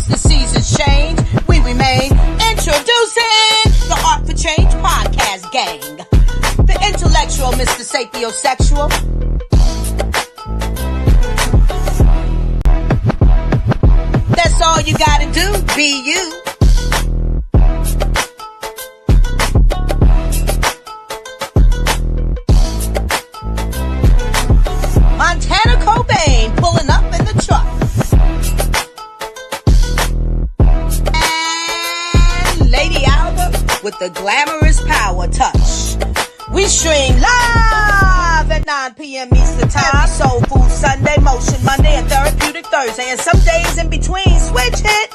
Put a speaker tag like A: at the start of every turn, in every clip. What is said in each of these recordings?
A: As the seasons change, we remain introducing the Art for Change podcast gang. The intellectual Mr. Sapiosexual. That's all you gotta do, be you. Montana Cobain pulling up in the truck. And Lady Alba with the glamorous power touch. We stream live at 9 p.m. Eastern Time. Soul Food Sunday, Motion Monday, and Therapeutic Thursday. And some days in between, switch hit.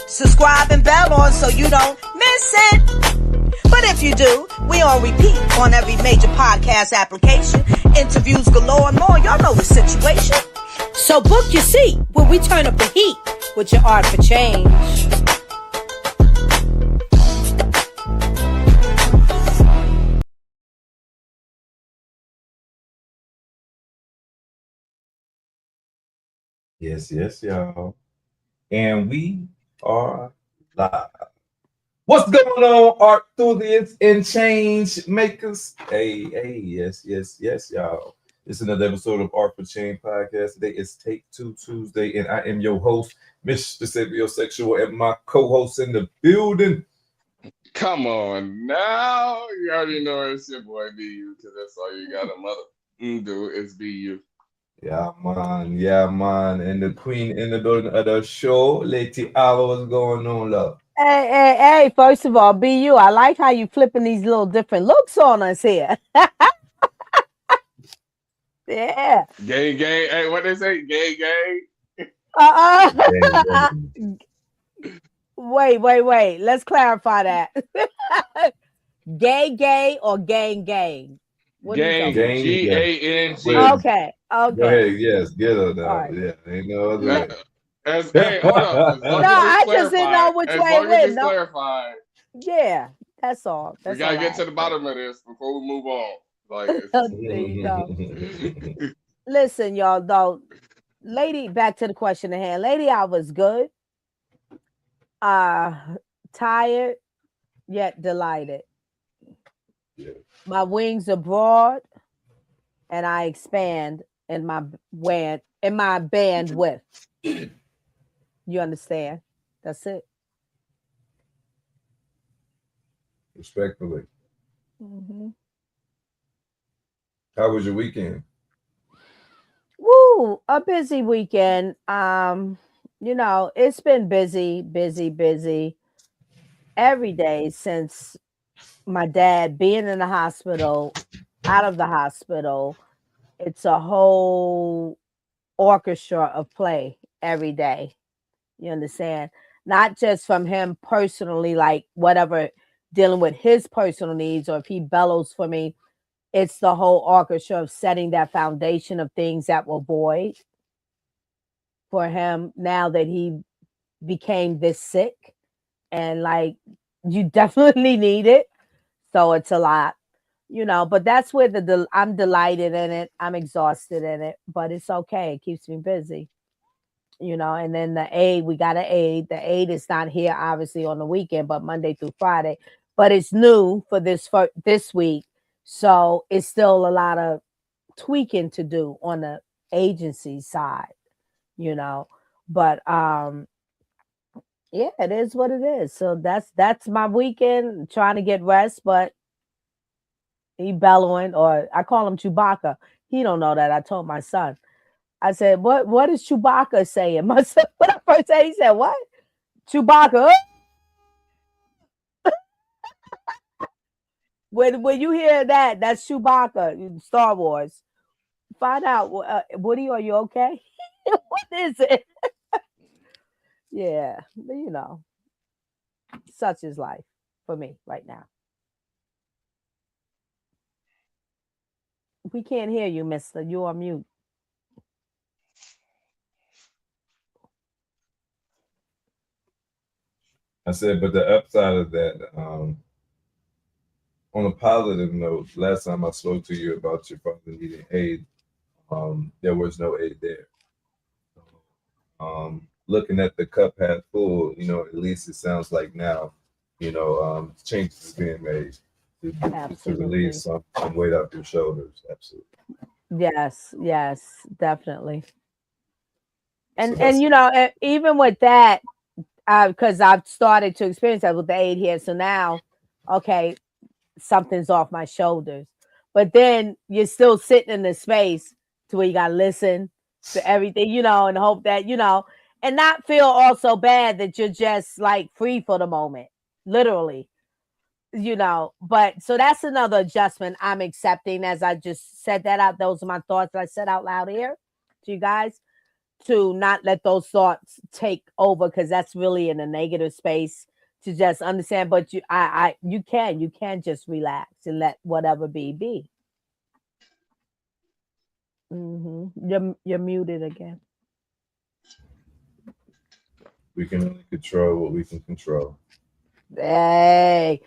A: Subscribe and bell on so you don't miss it. But if you do, we on repeat on every major podcast application. Interviews galore and more. Y'all know the situation. So book your seat when we turn up the heat with your Art for Change.
B: Yes, y'all. And we are live. What's going on, art enthusiasts and change makers? Hey, yes, y'all. It's another episode of Art for Change podcast. Today is Take Two Tuesday, and I am your host, Mr. Sapiosexual, and my co-host in the building.
C: Come on now. You already know it's your boy BU, because that's all you gotta do is be you.
B: Yeah, man. And the queen in the building of the show, Lady Alba, what's going on, love?
D: Hey, first of all, BU, I like how you flipping these little different looks on us here. Yeah.
C: Gang. Hey, what they say? Gang.
D: Wait. Let's clarify that. Gay or gang? What
C: gang. Gang.
D: Okay.
B: Go ahead, yes, get her now.
D: Right.
B: Yeah, ain't no other.
C: Hey, hold on.
D: No, I just didn't know which way it went. No.
C: Clarified.
D: Yeah, that's all.
C: We gotta get to the bottom of this before we move on.
D: There you go. Listen, y'all, though, back to the question at hand. Lady Alba's good. Tired, yet delighted.
B: Yeah.
D: My wings are broad, and I expand in my bandwidth. You understand? That's it.
B: Respectfully.
D: Mm-hmm.
B: How was your weekend?
D: Woo, a busy weekend. It's been busy every day since my dad being in the hospital, out of the hospital. It's a whole orchestra of play every day. You understand? Not just from him personally, like whatever, dealing with his personal needs, or if he bellows for me, it's the whole orchestra of setting that foundation of things that will void for him now that he became this sick. And like, you definitely need it. So it's a lot, but that's where I'm delighted in it. I'm exhausted in it, but it's okay. It keeps me busy, and then the aid, we got an aid. The aid is not here, obviously, on the weekend, but Monday through Friday, but it's new for this week. So it's still a lot of tweaking to do on the agency side, but, yeah, it is what it is. So that's my weekend, trying to get rest, but he bellowing, or I call him Chewbacca. He don't know that. I told my son. I said, what is Chewbacca saying? My son, when I first said, he said, what? Chewbacca. When you hear that, that's Chewbacca in Star Wars. Find out, Woody, are you okay? What is it? Yeah, such is life for me right now. We can't hear you, mister. You are mute.
B: I said, but the upside of that, on a positive note, last time I spoke to you about your father needing aid, there was no aid there. looking at the cup half full, at least it sounds like now, changes is being made to
D: Absolutely.
B: release some weight off your shoulders. Absolutely.
D: Yes, definitely.
B: So
D: And even with that, because I've started to experience that with the aid here. So now, okay, something's off my shoulders. But then you're still sitting in the space to where you gotta listen to everything, and hope that, and not feel also bad that you're just like free for the moment, literally. But so that's another adjustment I'm accepting as I just said that out. Those are my thoughts that I said out loud here to you guys, to not let those thoughts take over, because that's really in a negative space, to just understand. But you can just relax and let whatever be. You're muted again.
B: we can only control what we can control.
D: Hey,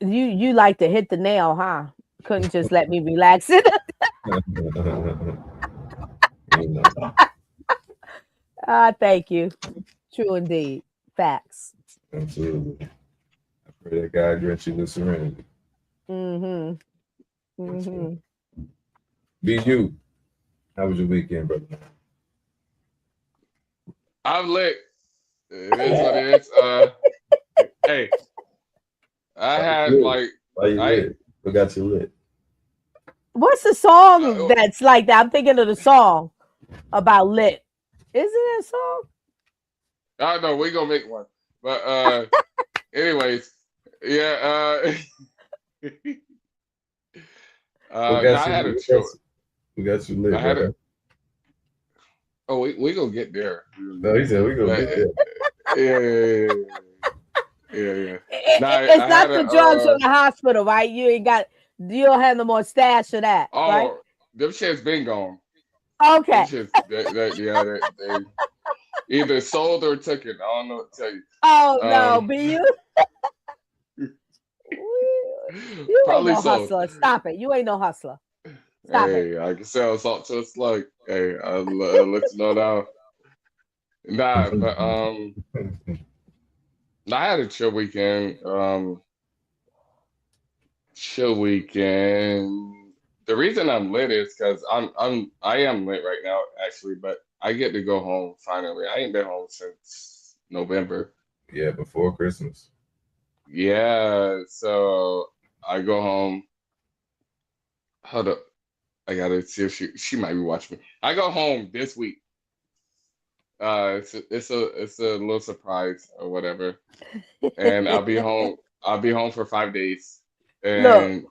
D: you like to hit the nail, huh? Couldn't just let me relax it. Thank you. True indeed. Facts.
B: Absolutely. I pray that God grant you the serenity. Be you. How was your weekend, brother?
C: I'm lit. It is what it is. Hey, I had like
B: Why you lit? What got you lit?
D: What's the song that's like that? I'm thinking of the song about lit. Isn't it a song?
C: I don't know. We gonna make one. But anyways, yeah. I had a chill.
B: We got you lit.
C: I had a. Oh, we gonna get there.
B: No, he said we gonna get
C: there. Yeah.
D: It's not the drugs from the hospital, right? You don't have no more stash of that.
C: Oh,
D: right?
C: Them shit's been gone.
D: Okay.
C: Them shit's, they either sold or took it. I don't know what to tell you.
D: Oh no, be you? You
C: Probably
D: ain't no hustler. Stop it. You ain't no hustler. Stop it.
C: I can sell salt to a slug. Hey, I'll let you know now. Nah, but I had a chill weekend. The reason I'm lit is because I am lit right now, actually, but I get to go home finally. I ain't been home since November.
B: Yeah, before Christmas.
C: Yeah, so I go home. Hold up. I gotta see if she might be watching me. I go home this week. It's a little surprise or whatever, and I'll be home. I'll be home for 5 days. And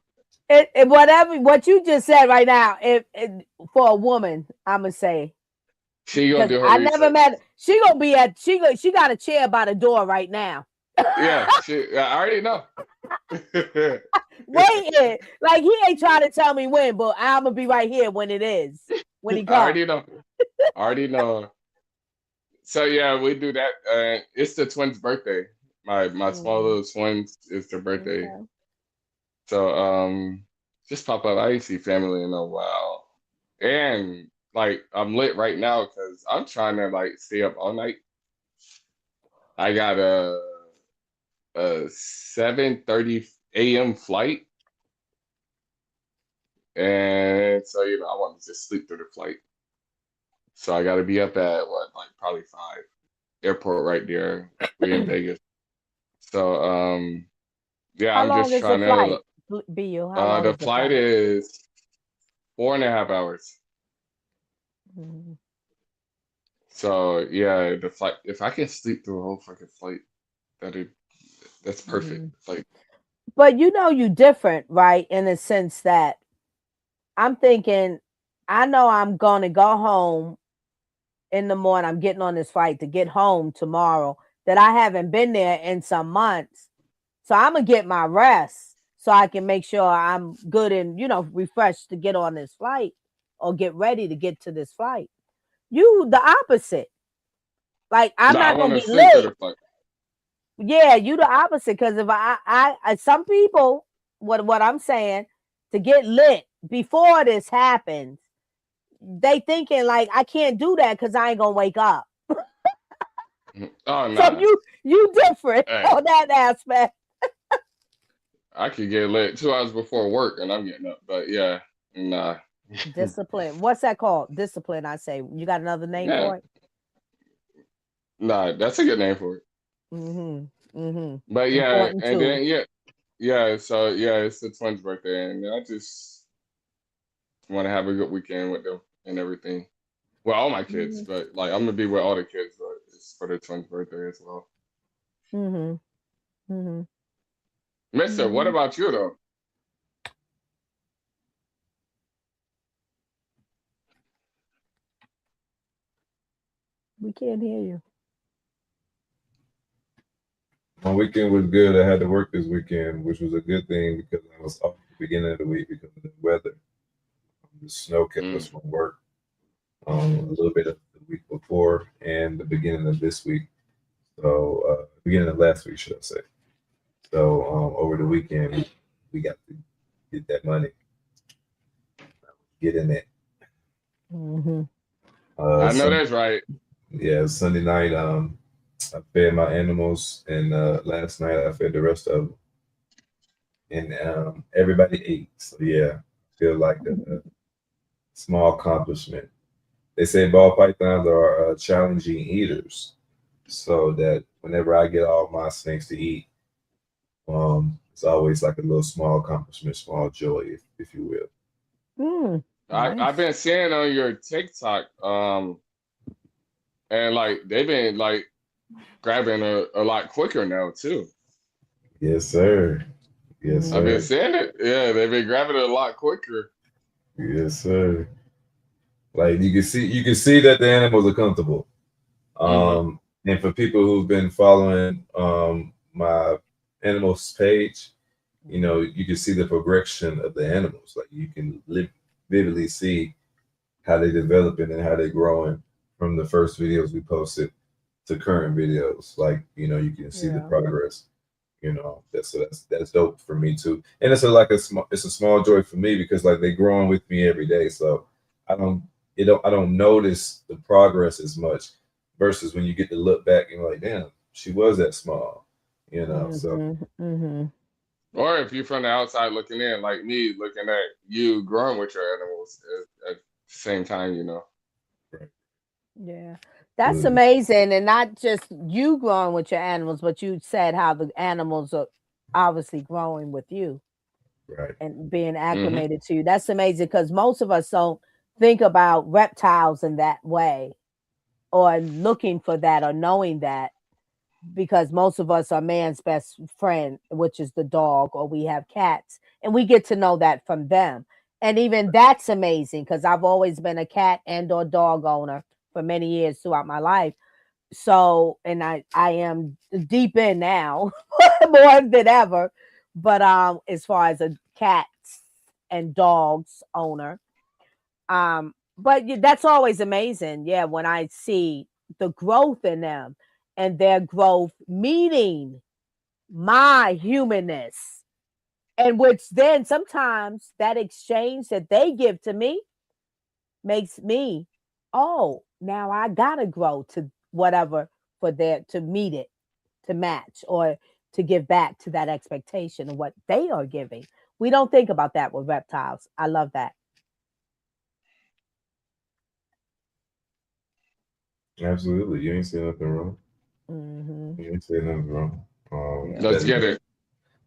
D: look, whatever what you just said right now, for a woman, I'm gonna say
C: she gonna do her.
D: I never met. She gonna be at. She got a chair by the door right now.
C: Yeah, I already know.
D: Waiting, like he ain't trying to tell me when, but I'm gonna be right here when it is. When he comes.
C: I already know. So yeah, we do that. It's the twins' birthday. My small little twins, it's their birthday. Okay. So just pop up. I ain't see family in a while, and like I'm lit right now because I'm trying to like stay up all night. I got a 7:30 a.m. flight, and so I want to just sleep through the flight. So I got to be up at probably 5. Airport right there. We in Vegas. So yeah,
D: How
C: I'm just trying to. The flight is 4.5 hours.
D: Mm-hmm.
C: So yeah, the flight. If I can sleep through a whole fucking flight, that's perfect. Mm-hmm. Like,
D: but you different, right? In a sense that I'm thinking, I know I'm gonna go home in the morning. I'm getting on this flight to get home tomorrow. That I haven't been there in some months, so I'm gonna get my rest so I can make sure I'm good and refreshed to get on this flight or get ready to get to this flight. You the opposite. Like I'm not gonna be late. Yeah, you the opposite. Because if I some people, what I'm saying, to get lit before this happens, they thinking like I can't do that because I ain't gonna wake up.
C: Oh no,
D: So you different
C: hey,
D: on that aspect.
C: I could get lit 2 hours before work and I'm getting up. But yeah, nah,
D: Discipline. What's that called? Discipline. I say. You got another name
C: yeah,
D: for it?
C: nah, that's a good name for it.
D: Mm-hmm. Mm-hmm.
C: But yeah,
D: Important
C: and
D: too.
C: then yeah. So yeah, it's the twins' birthday, and I just want to have a good weekend with them and everything. Well, all my kids,
D: Mm-hmm.
C: but like I'm gonna be with all the kids, but it's for the twins' birthday as well.
D: Mm-hmm. Mm-hmm.
C: Mister, what
D: Mm-hmm.
C: about you though?
D: We can't hear you.
B: My weekend was good. I had to work this weekend, which was a good thing because I was off at the beginning of the week because of the weather. The snow kept us
C: Mm,
B: from work a little bit of the week before and the beginning of this week. So, beginning of last week, should I say. So, over the weekend, we got to get that money, get in it.
D: Mm-hmm.
C: I know
B: Sunday,
C: that's right.
B: yeah, Sunday night, I fed my animals, and last night I fed the rest of them, and everybody ate. So, yeah, I feel like a small accomplishment. They say ball pythons are challenging eaters, so that whenever I get all my snakes to eat, it's always like a little small accomplishment, small joy, if you will.
D: Mm.
C: I've
D: Nice.
C: been seeing on your TikTok, and like they've been like grabbing a lot quicker now too.
B: Yes, sir. Yes,
C: I've
D: Mm-hmm.
C: been
B: sir.
C: seeing it. Yeah, they've been grabbing it a lot quicker.
B: Yes, sir. Like you can see that the animals are comfortable.
C: Hmm.
B: And for people who've been following my animals page, you can see the progression of the animals. Like you can vividly see how they developing and how they growing from the first videos we posted to current videos. Like, you can see the
D: Yeah.
B: progress. That's dope for me too. And it's a small joy for me because like they growing with me every day. So I don't I don't notice the progress as much versus when you get to look back and you're like, damn, she was that small. So
D: Mm-hmm. Mm-hmm.
C: Or if you're from the outside looking in, like me, looking at you growing with your animals at the same time, you know.
B: right.
D: Yeah. That's
B: Absolutely.
D: amazing. And not just you growing with your animals, but you said how the animals are obviously growing with you
B: Right.
D: and being
C: Hmm.
D: acclimated to you. That's amazing because most of us don't think about reptiles in that way or looking for that or knowing that because most of us are man's best friend, which is the dog, or we have cats, and we get to know that from them. And even that's amazing because I've always been a cat and or dog owner for many years throughout my life. So, and I am deep in now more than ever. But as far as a cats and dogs owner, that's always amazing. Yeah, when I see the growth in them and their growth meeting my humanness, and which then sometimes that exchange that they give to me makes me, oh, now I gotta grow to whatever for their to meet it, to match, or to give back to that expectation of what they are giving. We don't think about that with reptiles. I love that.
B: Absolutely. You ain't saying nothing wrong.
D: Hmm.
B: You ain't saying nothing wrong.
D: Yeah.
C: Let's get it.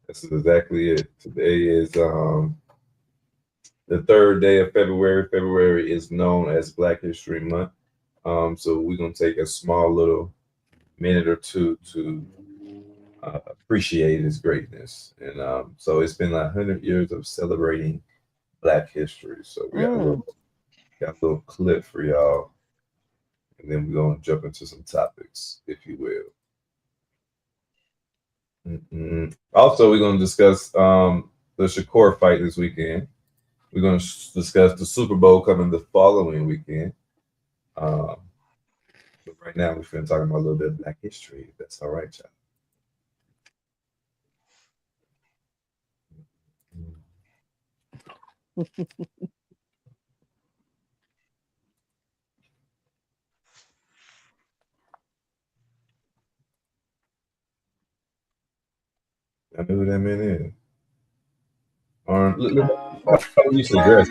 B: That's exactly it. Today is the third day of February. February is known as Black History Month. So we're gonna take a small little minute or two to appreciate his greatness. And so it's been like 100 years of celebrating Black history. So we got a
D: Mm.
B: little clip for y'all, and then we're gonna jump into some topics, if you will. Also, we're gonna discuss the Shakur fight this weekend. We're going to discuss the Super Bowl coming the following weekend. Um, but right now, we're going to talk about a little bit of Black history, if that's all right, y'all. I know who that man is. How you suggest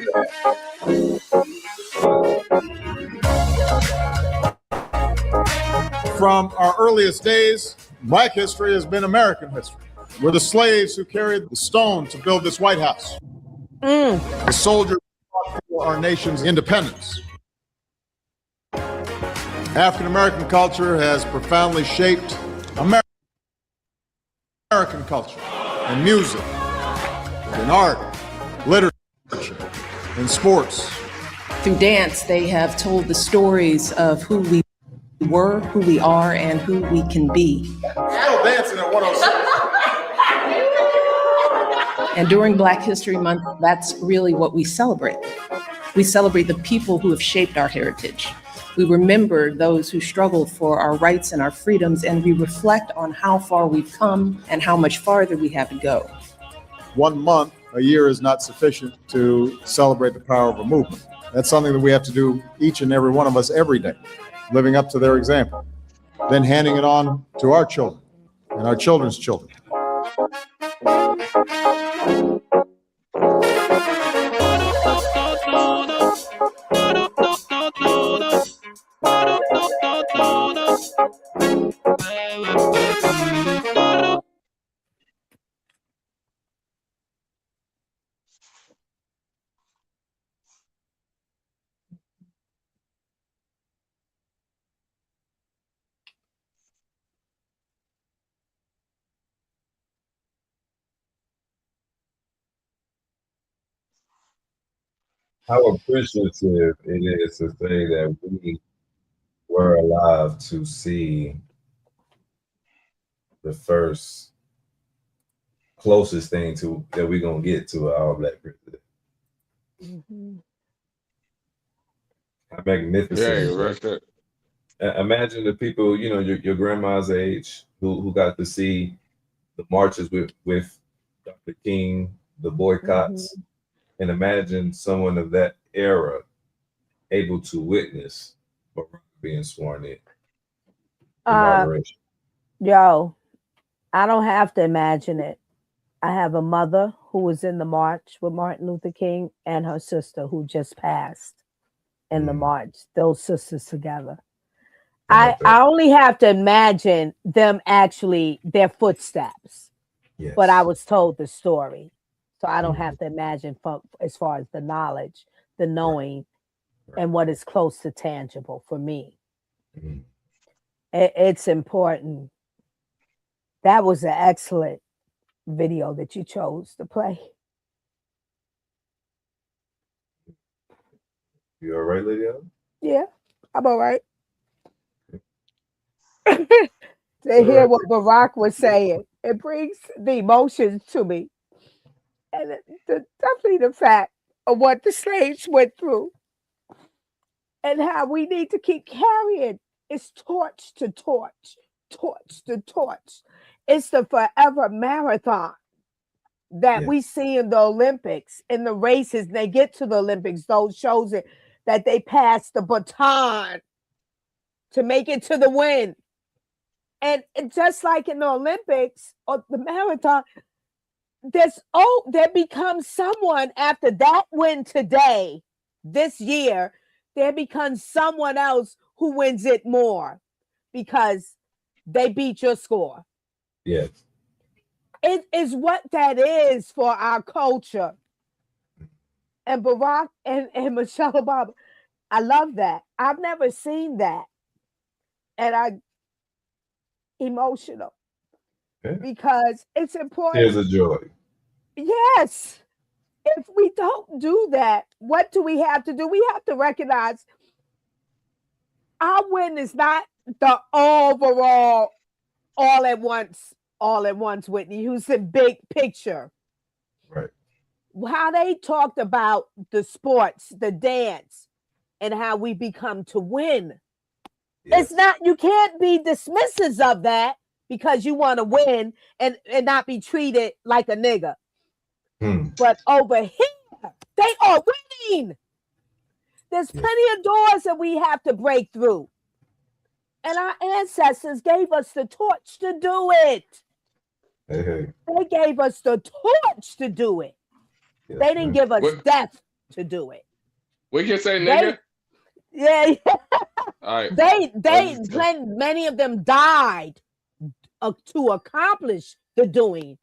E: From our earliest days, Black history has been American history. We're the slaves who carried the stone to build this White House. The soldiers who fought for our nation's independence. African American culture has profoundly shaped American culture in music, in art, literature, in sports.
F: Through dance, they have told the stories of who we were, who we are, and who we can be.
E: Still dancing at 106.
F: And during Black History Month, that's really what we celebrate. We celebrate the people who have shaped our heritage. We remember those who struggled for our rights and our freedoms, and we reflect on how far we've come and how much farther we have to go.
E: 1 month, a year is not sufficient to celebrate the power of a movement. That's something that we have to do, each and every one of us, every day, living up to their example, then handing it on to our children and our children's children.
B: how appreciative it is to say that we were alive to see the first closest thing to that we're gonna get to an all-black president. How magnificent!
C: Yeah, right there.
B: Imagine the people, you know, your grandma's age who got to see the marches with Dr. King, the boycotts, and imagine someone of that era able to witness Barack being sworn in.
D: Yo, I don't have to imagine it. I have a mother who was in the march with Martin Luther King and her sister who just passed in the march, those sisters together. I only have to imagine them actually, their footsteps.
B: Yes.
D: But I was told the story. So I don't have to imagine as far as the knowledge, the knowing, and what is close to tangible for me. It's important. That was an excellent video that you chose to play.
B: You all right, Lady Ellen?
D: Yeah, I'm all right. To hear what Barack was saying, it brings the emotions to me. And definitely the fact of what the slaves went through and how we need to keep carrying. It's torch to torch, torch to torch. It's the forever marathon that we see in the Olympics, in the races. They get to the Olympics, those shows it that they pass the baton to make it to the win. And just like in the Olympics or the marathon, there becomes someone after that win today, this year, there becomes someone else who wins it more because they beat your score.
B: Yes.
D: It is what that is for our culture. And Barack and Michelle Obama, I love that. I've never seen that. And I'm emotional because it's important.
B: Tears of joy.
D: Yes. If we don't do that, what do we have to do? We have to recognize our win is not the overall all at once, Whitney Houston big picture.
B: Right.
D: How they talked about the sports, the dance, and how we become to win. Yes. It's not, you can't be dismissive of that because you want to win and not be treated like a nigga. But over here, they are winning. There's plenty of doors that we have to break through. And our ancestors gave us the torch to do it.
B: Hey,
D: They gave us the torch to do it.
B: yes,
D: They didn't
B: ma'am.
D: give us
C: What
D: death to do it.
C: we can say,
D: They,
C: nigga.
D: yeah,
C: All right.
D: they, many of them died to accomplish the doing.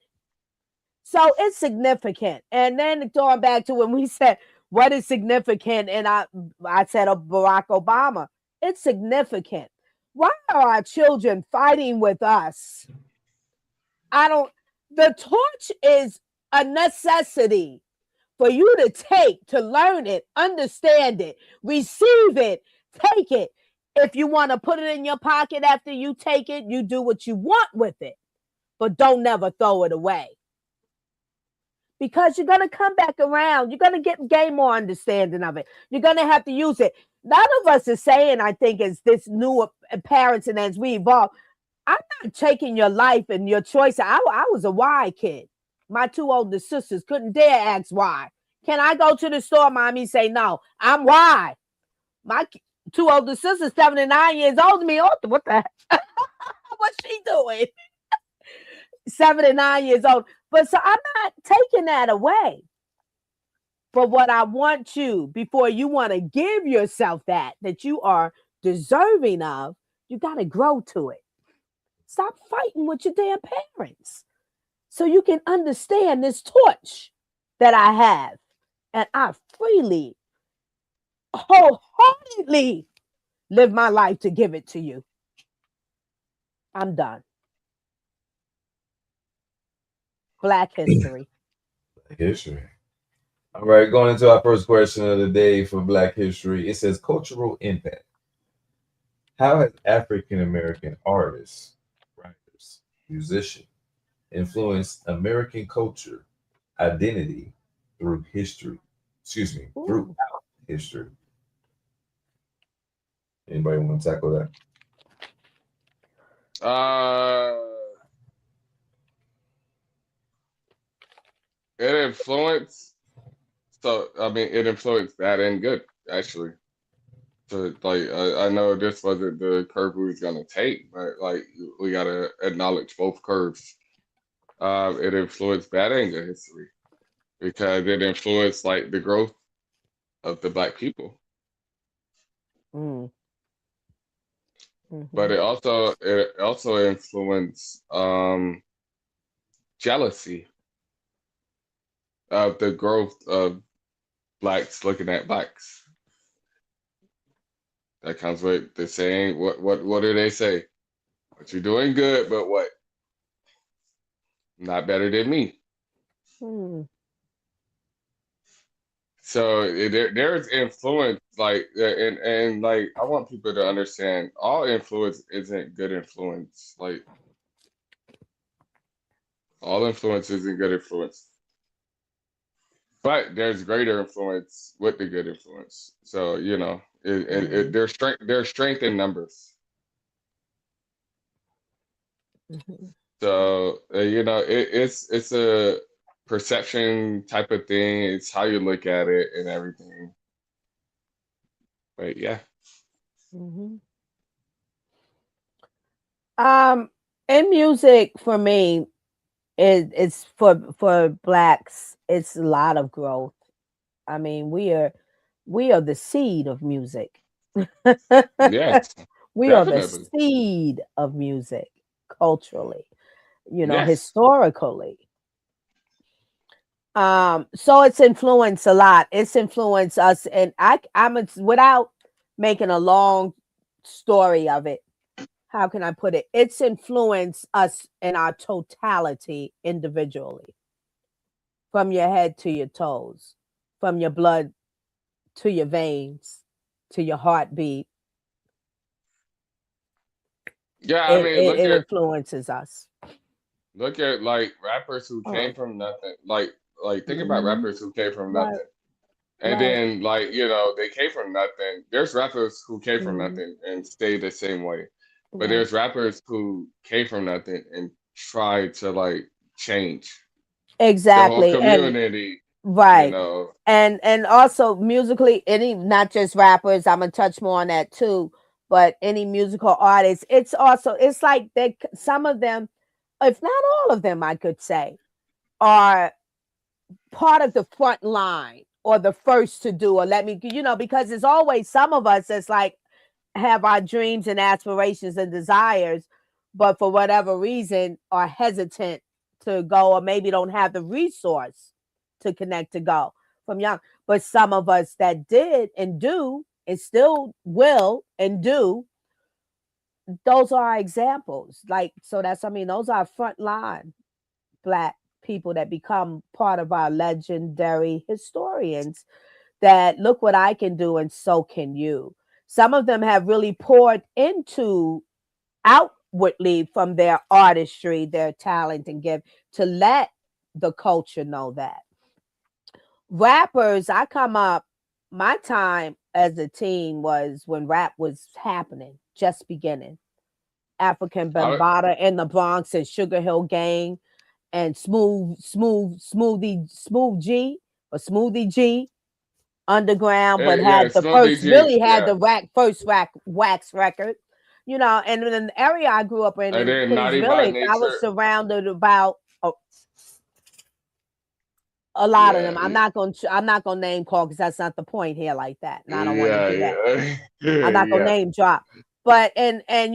D: So it's significant. And then going back to when we said what is significant, and I said of Barack Obama, it's significant. Why are our children fighting with us? The torch is a necessity for you to take, to learn it, understand it, receive it, take it. If you want to put it in your pocket after you take it, you do what you want with it, but don't never throw it away. Because you're going to come back around. You're going to gain more understanding of it. You're going to have to use it. None of us is saying, I think, as this new parents and as we evolve, I'm not taking your life and your choice. I was a why kid. My two older sisters couldn't dare ask why. Can I go to the store, mommy? Say no. I'm why. My two older sisters, 79 years old, me. What the heck? What's she doing? 79 years old. But so I'm not taking that away. But what I want you, before you want to give yourself that you are deserving of, you got to grow to it. Stop fighting with your damn parents so you can understand this torch that I have. And I freely, wholeheartedly live my life to give it to you. I'm done. Black history.
B: History. All right, going into our first question of the day for Black history. It says cultural impact. How has African American artists, writers, musicians influenced American culture, identity through history? Throughout history. Anybody want to tackle that?
C: It influenced. So I mean, it influenced bad and good actually. So like, I know this wasn't the curve we was gonna take, but like we gotta acknowledge both curves. It influenced bad and good history because it influenced like the growth of the Black people.
D: Mm.
C: But it also influenced jealousy of the growth of Blacks looking at Blacks. That comes with the saying, what do they say? What you're doing good, but what? Not better than me. So there's influence, like, and like I want people to understand, all influence isn't good influence. Like, all influence isn't good influence. But there's greater influence with the good influence. So, you know, there's strength in numbers. So, you know, it's a perception type of thing. It's how you look at it and everything. But yeah.
D: In music, for me, it's for Blacks, it's a lot of growth. I mean, we are the seed of music.
C: Yes,
D: We are the
C: definitely.
D: seed of music culturally, you know,
C: Yes.
D: historically. So it's influenced a lot. It's influenced us, and without making a long story of it, how can I put it? It's influenced us in our totality individually, from your head to your toes, from your blood to your veins, to your heartbeat.
C: Yeah, I mean,
D: It influences us.
C: look at like rappers who came from nothing. Like think about rappers who came from
D: Right.
C: nothing. And
D: Right.
C: then like, you know, they came from nothing. There's rappers who came from
D: Mhm.
C: nothing and stayed the same way. But
D: Right.
C: there's rappers who came from nothing and tried to like change the whole
D: Exactly. And
C: community, you
D: right.
C: know.
D: And also musically, not just rappers, I'm gonna touch more on that too, but any musical artists, it's like some of them if not all of them, I could say, are part of the front line or the first to do, or let me, because there's always some of us that's like have our dreams and aspirations and desires, but for whatever reason are hesitant to go, or maybe don't have the resource to connect to go from young. But some of us that did and do and still will and do, those are our examples. Like, so that's, those are frontline Black people that become part of our legendary historians that look what I can do and so can you. Some of them have really poured into outwardly from their artistry, their talent and gift to let the culture know that. Rappers, I come up, my time as a teen was when rap was happening, just beginning. African Bambaataa in the Bronx and Sugar Hill Gang and Smoothie G Underground, but had the first the wax record, and in the area I grew up in Queens Village, I was surrounded about a lot of them. I'm not gonna name call because that's not the point here like that, and I don't want to do that. I'm not gonna name drop, but and and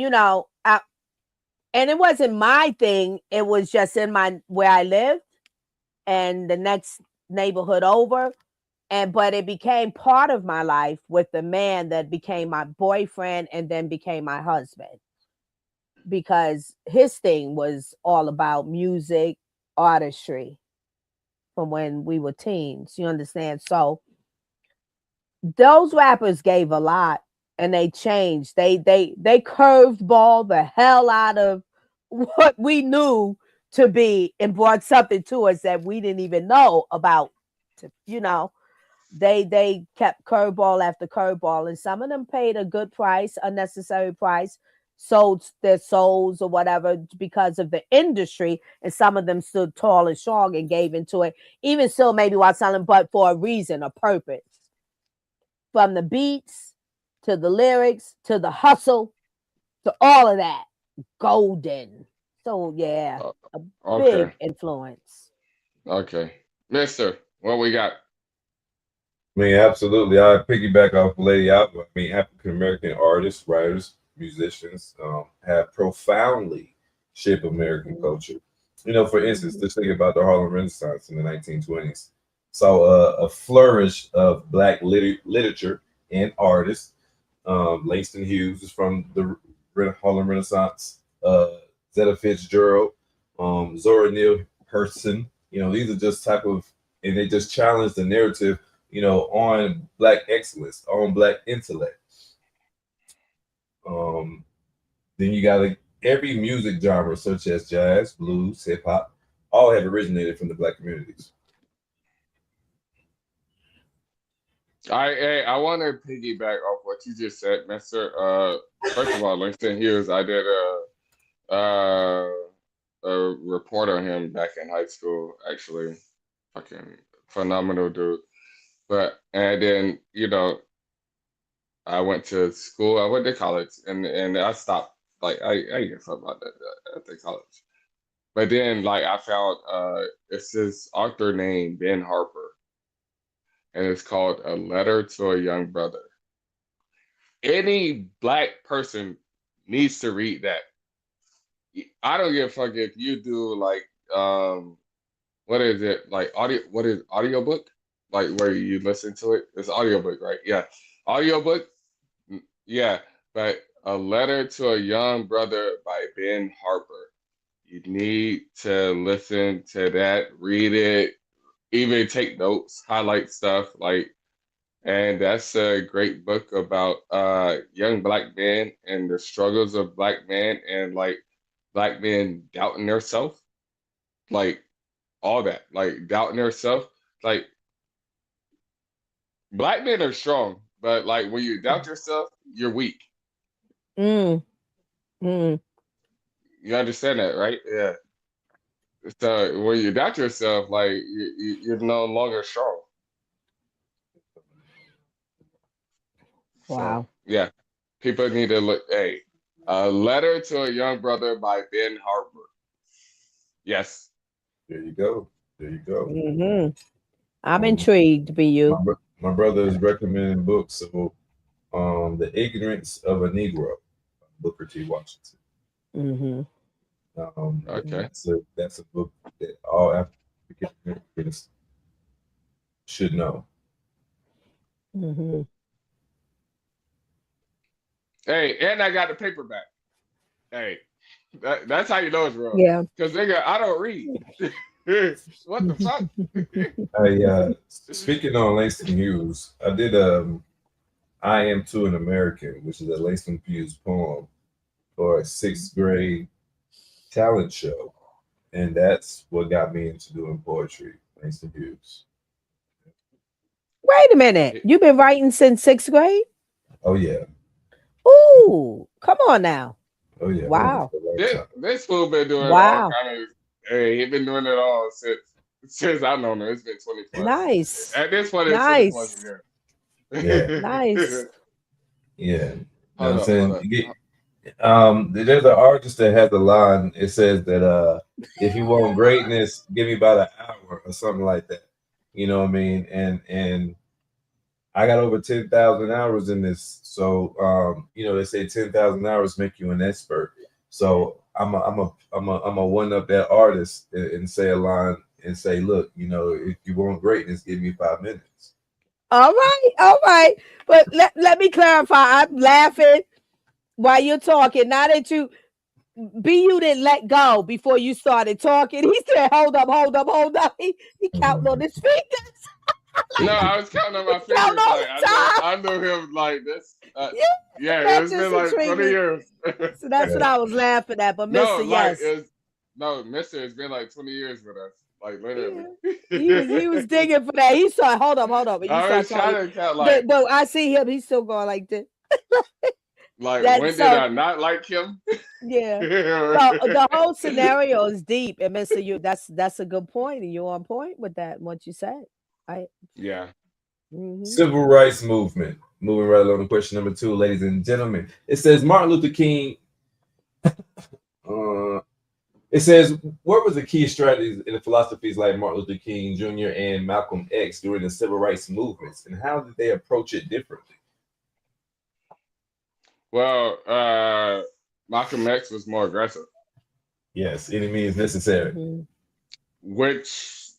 D: it wasn't my thing. It was just in where I lived and the next neighborhood over. But it became part of my life with the man that became my boyfriend and then became my husband, because his thing was all about music, artistry from when we were teens. You understand? So those rappers gave a lot. And they changed. They curved ball the hell out of what we knew to be and brought something to us that we didn't even know about. They kept curveball after curveball, and some of them paid a good price, unnecessary price, sold their souls or whatever because of the industry, and some of them stood tall and strong and gave into it, even still maybe while selling, but for a reason, a purpose. From the beats to the lyrics, to the hustle, to all of that. Golden. So, yeah, a big influence.
C: Okay. Mister, what we got?
B: Absolutely. I piggyback off Lady Alpha. African-American artists, writers, musicians have profoundly shaped American culture. For instance, just think about the Harlem Renaissance in the 1920s. Saw a flourish of Black literature and artists. Langston Hughes is from the Harlem Renaissance. Zetta Fitzgerald, Zora Neale Hurston. These are just and they just challenge the narrative, on Black excellence, on Black intellect. Then you got every music genre, such as jazz, blues, hip hop, all have originated from the Black communities.
C: I want to piggyback off what you just said, Mister. First of all, Langston Hughes, I did a report on him back in high school. Actually, fucking phenomenal dude. And then I went to school. I went to college, and I stopped. Like I get something about that at the college. But then I found it's this author named Ben Harper. And it's called A Letter to a Young Brother. Any Black person needs to read that. I don't give a fuck if you do what is it? What is audiobook? Where you listen to it? It's audiobook, right? Yeah. Audiobook? Yeah. But A Letter to a Young Brother by Ben Harper. You need to listen to that, read it. Even take notes, highlight stuff, and that's a great book about young Black men and the struggles of Black men and Black men doubting themselves, all that, doubting themselves. Black men are strong, but when you doubt yourself, you're weak. You understand that, right? Yeah. So when you doubt yourself, you're no longer strong.
D: Wow.
C: So, yeah. People need to look. Hey, A Letter to a Young Brother by Ben Harper. Yes.
B: There you go. There you go.
D: Hmm. I'm
B: Um,
D: intrigued,
B: my,
D: BU.
B: my brother is recommending books. So, The Ignorance of a Negro, Booker T. Washington.
D: Hmm.
C: Okay.
B: That's a book that all African Americans should know.
D: Hmm.
C: Hey, and I got the paperback. Hey, that's how you know it's real.
D: Yeah.
C: Because nigga, I don't read. What the fuck?
B: Speaking on Langston Hughes, I did I Am to an American, which is a Langston Hughes poem for a 6th grade talent show. And that's what got me into doing poetry, Langston Hughes.
D: Wait a minute. You've been writing since 6th grade?
B: Oh yeah.
D: Ooh, come on now.
B: Oh yeah.
D: Wow.
C: This fool been doing all
D: Wow.
C: kind of. Hey, he been doing it all since I've known him. It's been 20 plus.
D: Nice.
C: At this point, it's 20 plus years.
B: Yeah.
D: Nice.
B: Yeah. You know what I'm
C: Hold
B: saying? There's an artist that has a line. It says that if you want greatness, give me about an hour or something like that. You know what I mean? And I got over 10,000 hours in this. So they say 10,000 hours make you an expert. So I'm a one up that artist and say a line and say, look, if you want greatness, give me 5 minutes.
D: All right. But let me clarify. I'm laughing while you're talking. Now that you didn't let go before you started talking. He said, hold up. He counting on his fingers.
C: No, I was counting on my fingers. I knew him like this. It's been like 20 years.
D: So that's what I was laughing at. But Mr.
C: Mister, it's been like 20 years with us. Like literally.
D: Yeah. He was digging for that. He saw, hold up. And
C: I was trying to count like.
D: But I see him. He's still going like this.
C: Like when did I not like him?
D: Yeah. So the whole scenario is deep, and Mr. You, that's a good point, and you're on point with that. What you said, right?
C: Yeah.
D: Mm-hmm.
B: Civil rights movement. Moving right along to question number 2, ladies and gentlemen. It says Martin Luther King. It says, what was the key strategies in the philosophies like Martin Luther King Jr. and Malcolm X during the civil rights movements, and how did they approach it differently?
C: Well, Malcolm X was more aggressive.
B: Yes, any means necessary.
D: Mm-hmm.
C: Which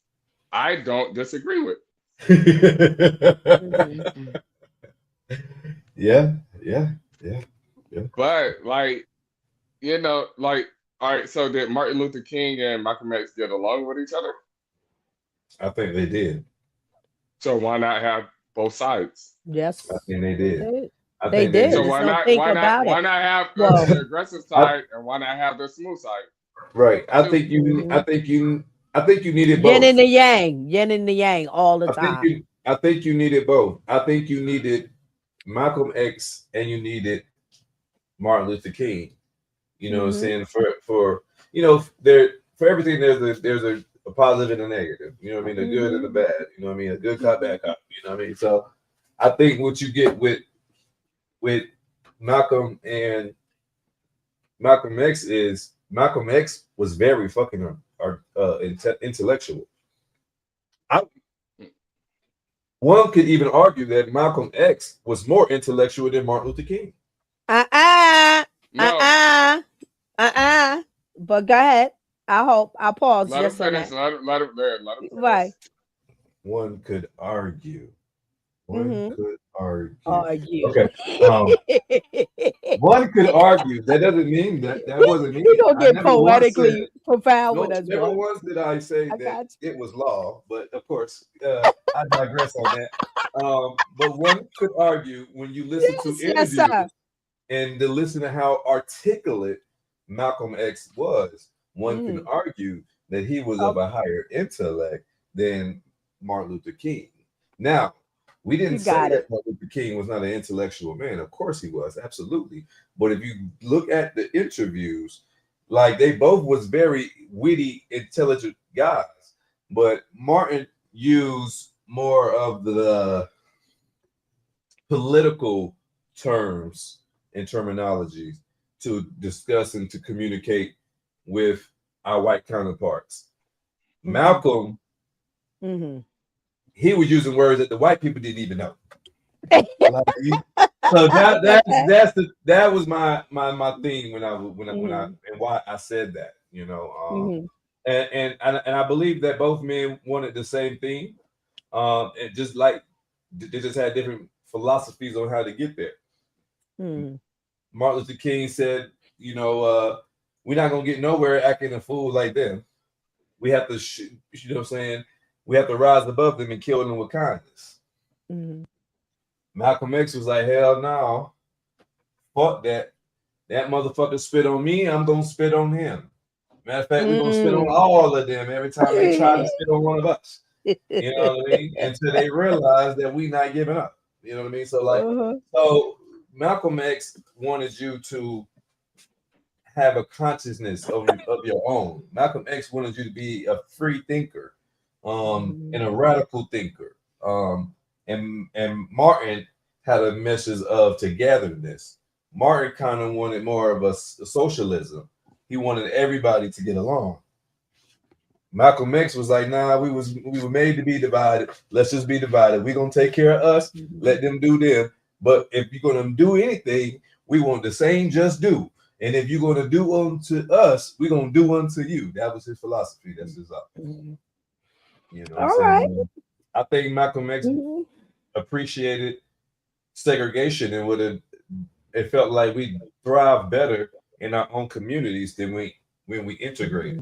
C: I don't disagree with.
D: Mm-hmm.
B: Yeah.
C: But all right, so did Martin Luther King and Malcolm X get along with each other?
B: I think they did.
C: So why not have both sides?
D: Yes.
B: I think they did.
D: They did.
C: So why not have the aggressive side and why not have the smooth side?
B: Right. I think you needed both.
D: Yin and the yang all the time.
B: I think you needed both. I think you needed Malcolm X and you needed Martin Luther King. You know what I'm saying? For everything there's a positive and a negative. You know what I mean? The good and the bad. You know what I mean? A good cop, bad cop. You know what I mean? So I think what you get with Malcolm and Malcolm X is Malcolm X was very fucking intellectual. One could even argue that Malcolm X was more intellectual than Martin Luther King.
D: But go ahead. I'll pause.
C: Let him finish. Let him finish.
D: Right.
B: One could argue. Could argue.
D: Okay.
B: One could argue. That doesn't mean that wasn't me.
D: We're gonna get poetically profound with us.
B: Never once did I say that it was law, but of course, I digress on that. But one could argue when you listen to interviews and to listen to how articulate Malcolm X was, one can argue that he was of a higher intellect than Martin Luther King. Now, we didn't say that Martin Luther King was not an intellectual man. Of course he was, absolutely. But if you look at the interviews, like they both was very witty, intelligent guys. But Martin used more of the political terms and terminologies to discuss and to communicate with our white counterparts. Malcolm,
D: Mm-hmm.
B: he was using words that the white people didn't even know. So that was my theme when I and why I said that, you know. And I believe that both men wanted the same thing, and just like they just had different philosophies on how to get there. Martin Luther King said, you know, we're not gonna get nowhere acting a fool like them. We have to, you know what I'm saying? We have to rise above them and kill them with kindness. Malcolm X was like, hell no, fuck that. That motherfucker spit on me, I'm gonna spit on him. Matter of fact, we're gonna spit on all of them every time they try to spit on one of us. You know what I mean? Until they realize that we not giving up. You know what I mean? So like, so Malcolm X wanted you to have a consciousness of your own. Malcolm X wanted you to be a free thinker, and a radical thinker. And Martin had a message of togetherness. Martin kind of wanted more of a socialism. He wanted everybody to get along. Malcolm X was like, nah, we were made to be divided. Let's just be divided. We're gonna take care of us, let them do them. But if you're gonna do anything, we want the same just do. And if you're gonna do unto us, we're gonna do unto you. That was his philosophy. That's his up. You know,
D: all right.
B: I think Malcolm X appreciated segregation and would have. It felt like we thrive better in our own communities than when we integrate.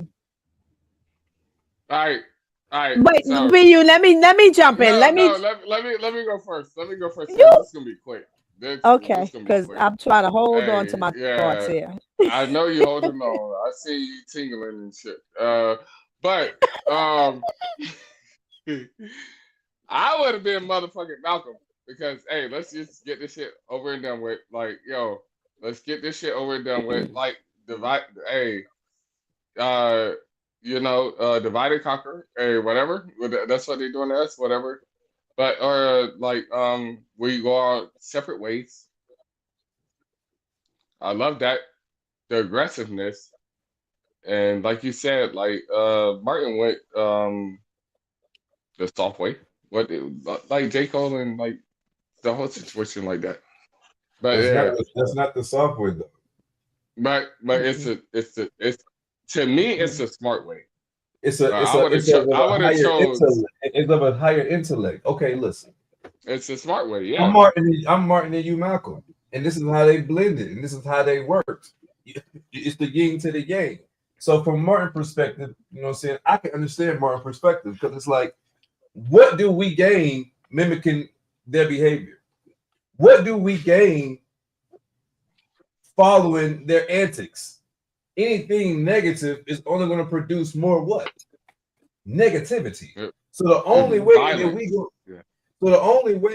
C: All right.
D: Wait,
C: So,
D: BU, let me jump in. Let me
C: go first. Let me go first.
D: You-
C: This is gonna be quick.
D: okay, because I'm trying to hold on to my thoughts here.
C: I know you're holding on. I see you tingling and shit. But I would have been motherfucking Malcolm because hey, let's just get this shit over and done with. Like, yo, let's get this shit over and done with. Like, divide. Hey, you know, divide and conquer. Hey, whatever. That's what they're doing to us. Whatever. But like we go our separate ways. I love that. The aggressiveness. And like you said, like Martin went the soft way. Like J. Cole and like the whole situation like that. But
B: that's not the soft way though.
C: But it's to me it's a smart way.
B: It's of a higher intellect. Okay, listen.
C: It's a smart way, yeah.
B: I'm Martin and you Malcolm. And this is how they blended, and this is how they worked. It's the yin to the yang. So from Martin's perspective, you know what I'm saying, I can understand Martin's perspective because it's like, what do we gain mimicking their behavior? What do we gain following their antics? Anything negative is only going to produce more what? Negativity. So the only way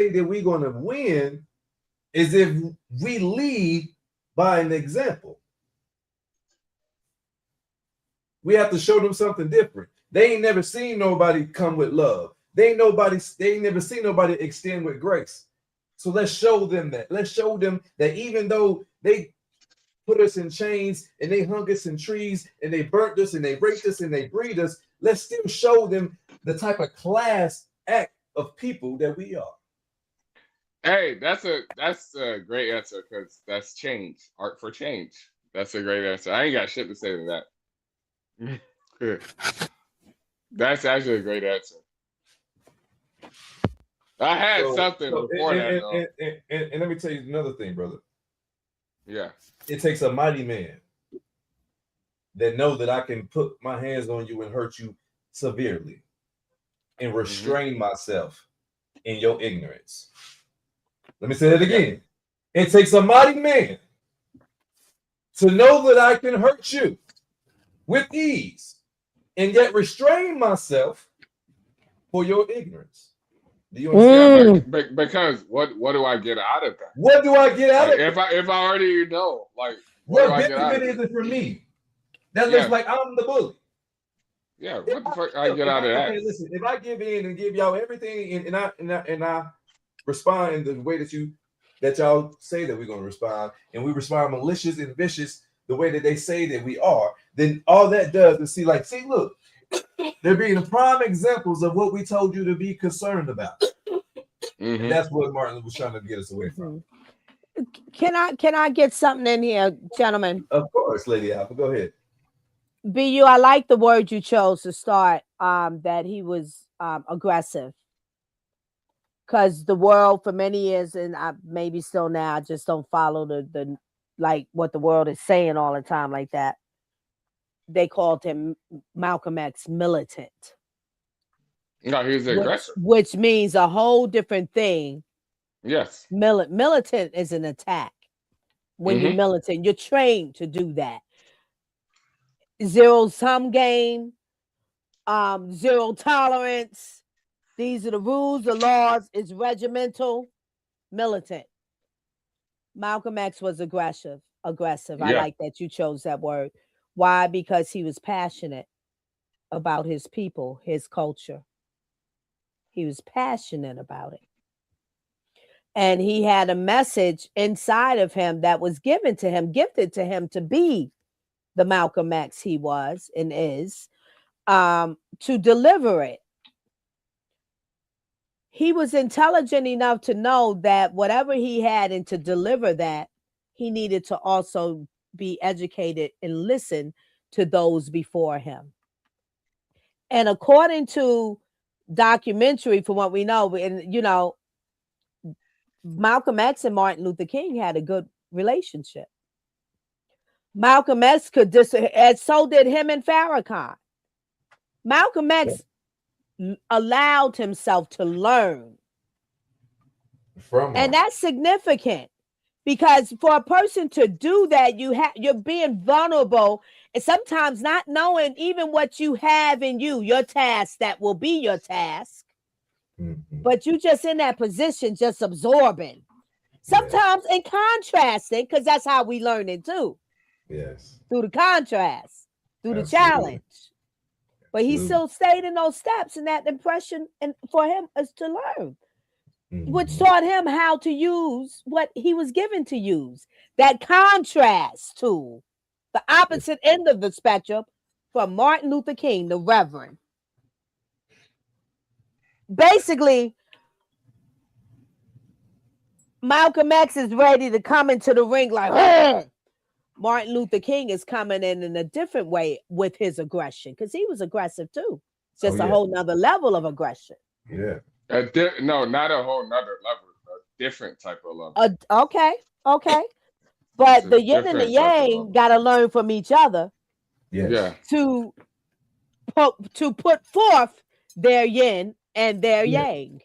B: that we're going to win is if we lead by an example. We have to show them something different. They ain't never seen nobody come with love. They ain't never seen nobody extend with grace. So let's show them that. Let's show them that even though they put us in chains and they hung us in trees and they burnt us and they raped us and they breed us, let's still show them the type of class act of people that we are.
C: Hey, that's a great answer because that's change. Art for change. That's a great answer. I ain't got shit to say to that. That's actually a great answer. I had something before that.
B: And let me tell you another thing, brother.
C: Yeah.
B: It takes a mighty man that know that I can put my hands on you and hurt you severely and restrain myself in your ignorance. Let me say that again. It takes a mighty man to know that I can hurt you with ease and yet restrain myself for your ignorance. Do you understand?
C: Yeah, because what do I get out of that?
B: What do I get out of it?
C: If I already know, like,
B: what benefit is it for me? That looks like I'm the bully.
C: Yeah, what the fuck I get out of that?
B: Okay, listen, if I give in and give y'all everything and I respond in the way that y'all say that we're gonna respond, and we respond malicious and vicious the way that they say that we are, then all that does is see, look, they're being prime examples of what we told you to be concerned about. And that's what Martin was trying to get us away from.
D: Can I get something in here, gentlemen?
B: Of course, Lady Alpha, go ahead.
D: BU, I like the word you chose to start, that he was aggressive. Because the world for many years, and maybe still now, I just don't follow the like what the world is saying all the time like that. They called him Malcolm X militant.
C: No, he was aggressive.
D: Which means a whole different thing.
C: Yes.
D: Militant is an attack. When you're militant, you're trained to do that. Zero-sum game, zero tolerance. These are the rules, the laws. It's regimental, militant. Malcolm X was aggressive. I like that you chose that word. Why? Because he was passionate about his people, his culture. He was passionate about it. And he had a message inside of him that was gifted to him to be the Malcolm X he was and is, to deliver it. He was intelligent enough to know that whatever he had and to deliver that, he needed to also be educated and listen to those before him. And according to documentary, from what we know, and you know, Malcolm X and Martin Luther King had a good relationship. Malcolm X could and so did him and Farrakhan. Malcolm X allowed himself to learn. And that's significant, because for a person to do that, you're being vulnerable and sometimes not knowing even what you have in you, your task that will be your task. But you just in that position, just absorbing. Sometimes in contrasting, because that's how we learn it too.
B: Yes.
D: Through the contrast, through the challenge. But he still stayed in those steps, and that impression and for him is to learn. Which taught him how to use what he was given to use. That contrast to the opposite end of the spectrum from Martin Luther King, the Reverend. Basically, Malcolm X is ready to come into the ring like, hey! Martin Luther King is coming in a different way with his aggression, because he was aggressive too. It's just a whole nother level of aggression.
C: Yeah. No, not a whole nother level. A different type of level.
D: Okay. But the yin and the yang got to learn from each other.
B: Yeah.
D: To put forth their yin and their yang.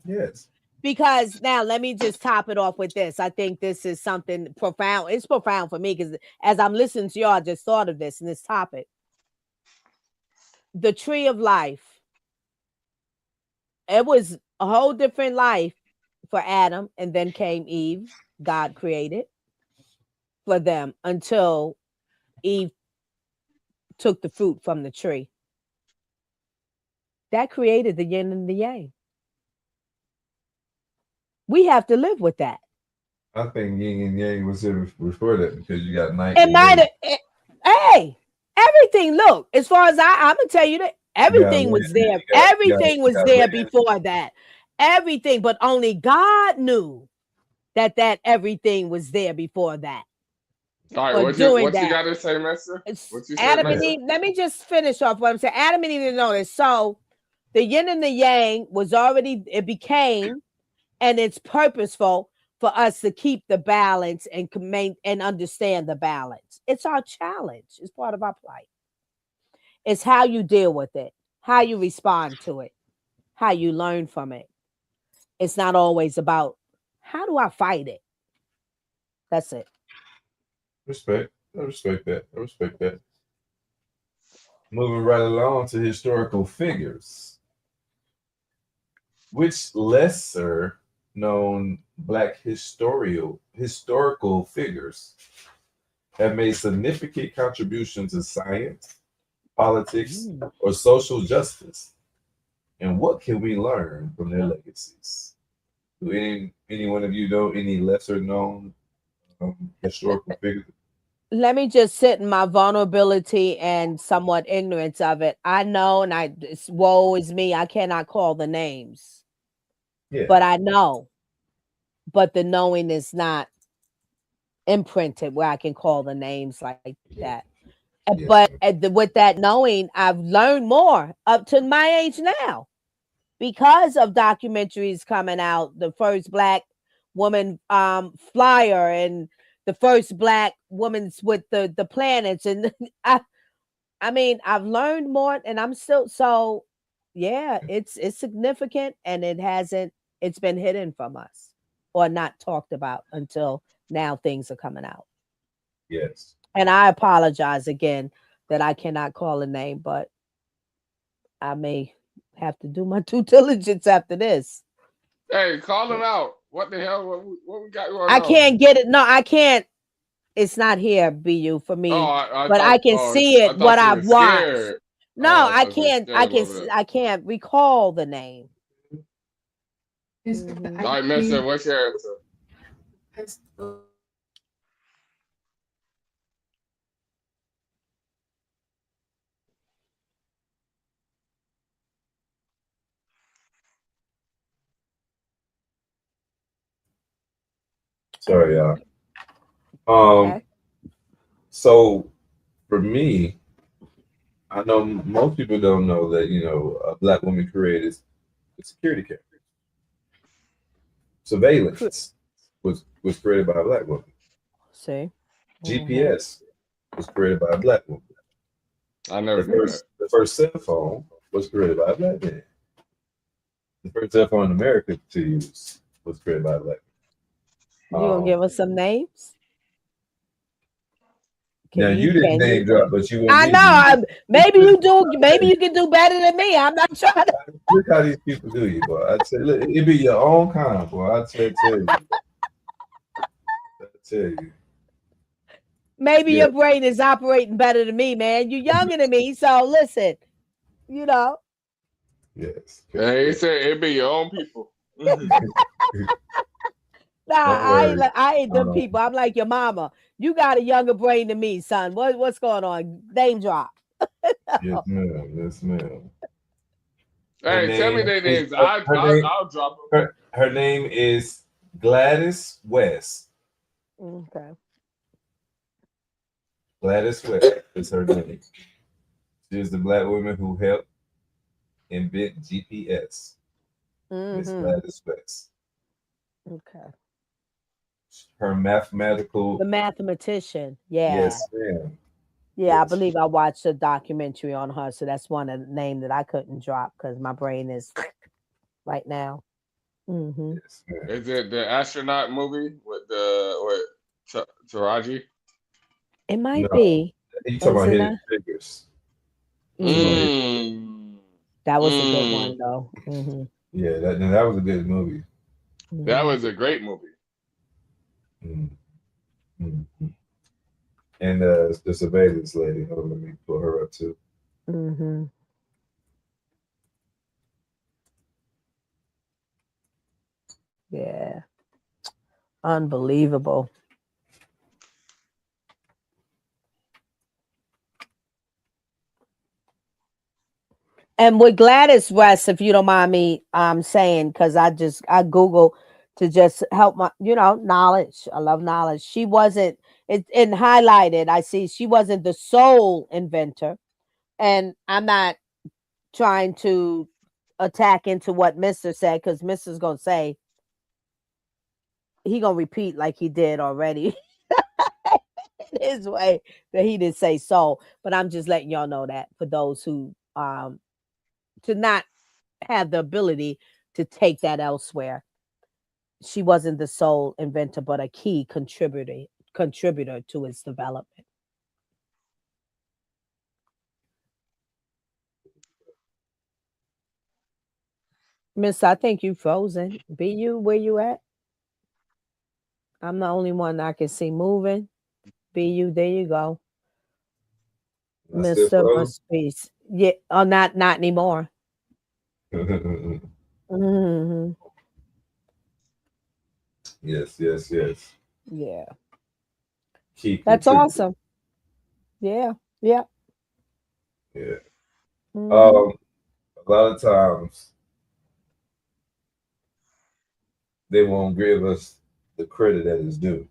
B: Yes.
D: Because now let me just top it off with this. I think this is something profound. It's profound for me because as I'm listening to y'all, I just thought of this and this topic. The tree of life. It was a whole different life for Adam, and then came Eve. God created for them until Eve took the fruit from the tree. That created the yin and the yang. We have to live with that.
B: I think yin and yang was here before that, because you got night.
D: It might have. Hey, everything. Look, as far as I'm gonna tell you that everything was there. Everything was there before that. Everything, but only God knew that everything was there before that.
C: All right, what you got to say, Mister?
D: Adam and Eve. Let me just finish off what I'm saying. Adam and Eve didn't know this. So the yin and the yang was already. It became. And it's purposeful for us to keep the balance and understand the balance. It's our challenge. It's part of our plight. It's how you deal with it, how you respond to it, how you learn from it. It's not always about how do I fight it. That's it.
B: Respect. I respect that. Moving right along to historical figures. Which lesser known Black historical figures have made significant contributions to science, politics, or social justice? And what can we learn from their legacies? Do any one of you know any lesser known historical figures?
D: let me just sit in my vulnerability and somewhat ignorance of it. I know, and it's woe is me. I cannot call the names,
B: Yeah.
D: but I know. But the knowing is not imprinted where I can call the names like that.
B: Yes,
D: But
B: ma'am.
D: with that knowing, I've learned more up to my age now because of documentaries coming out. The first Black woman flyer and the first Black woman's with the planets, and I mean, I've learned more, and I'm still so. Yeah, it's significant, and it's been hidden from us or not talked about until now. Things are coming out.
B: Yes.
D: And I apologize again that I cannot call a name, but I may have to do my due diligence after this.
C: Hey, call him out. What the hell? What we got going
D: I
C: on?
D: can't get it. No, I can't. It's not here, BU, for
C: Oh,
D: me,
C: I
D: but
C: thought.
D: I can
C: Oh,
D: see
C: I
D: it. What
C: thought you
D: I've
C: were
D: watched.
C: scared.
D: No,
C: Oh, I
D: I
C: thought you were
D: can't.
C: scared a little bit.
D: I can't recall the name.
G: Is
D: Mhm.
C: All right, Mister, what's your answer?
B: Sorry, y'all.
D: Okay.
B: So for me, I know most people don't know that a Black woman created a security camera. Surveillance was created by a Black woman.
D: See.
B: GPS was created by a Black woman.
C: I never knew that.
B: The first cell phone was created by a Black man. The first cell phone in America to use was created by a Black
D: You gonna
B: man.
D: give us some names?
B: Now you didn't name drop, but you want
D: I
B: me
D: know.
B: to.
D: Maybe you do. Maybe you can do better than me. I'm not trying to.
B: Look how these people do you, boy. I'd say, look, it be your own kind, boy. I'd tell you. I tell you.
D: Maybe
B: Yeah.
D: your brain is operating better than me, man. You're younger than me, so listen.
B: Yes.
C: Hey, he said it be your own people.
D: Nah,
B: Don't worry.
D: I ain't them people. I'm like your mama. You got a younger brain than me, son. What's going on? Name drop.
B: Yes, ma'am. Yes, ma'am.
C: Hey, tell me their names. I'll drop them.
B: Her name is Gladys West.
D: Okay.
B: Gladys West is her name. She is the Black woman who helped invent GPS. Miss Gladys West.
D: Okay.
B: Her mathematical.
D: The mathematician. Yeah.
B: Yes, ma'am.
D: Yeah, I
B: Yes.
D: believe I watched a documentary on her, so that's one of the name that I couldn't drop because my brain is right now.
B: Yes, ma'am.
C: Is it the astronaut movie with Taraji?
D: It might
B: No.
D: be.
B: You talking about
D: Is it
B: Hidden
D: not?
B: Figures?
D: That was a good one, though.
B: Yeah, that was a good movie.
C: That was a great movie.
B: And the surveillance lady. Hold on, let me pull her up too.
D: Yeah. Unbelievable. And with Gladys West, if you don't mind me saying, because I Google to just help my knowledge. I love knowledge. She wasn't it highlighted. I see she wasn't the sole inventor, and I'm not trying to attack into what Mr. said because Mr's gonna say he gonna repeat like he did already in his way that he didn't say so. But I'm just letting y'all know that for those who to not have the ability to take that elsewhere. She wasn't the sole inventor, but a key contributor to its development. Miss, I think you frozen. Be you where you at? I'm the only one I can see moving. Be you, there you go. Mr. Must be. Yeah, oh, not anymore.
B: Yes.
D: Yeah.
B: key
D: That's
B: contributor.
D: awesome. Yeah. Yeah.
B: Yeah.
D: Mhm.
B: A lot of times they won't give us the credit that is due,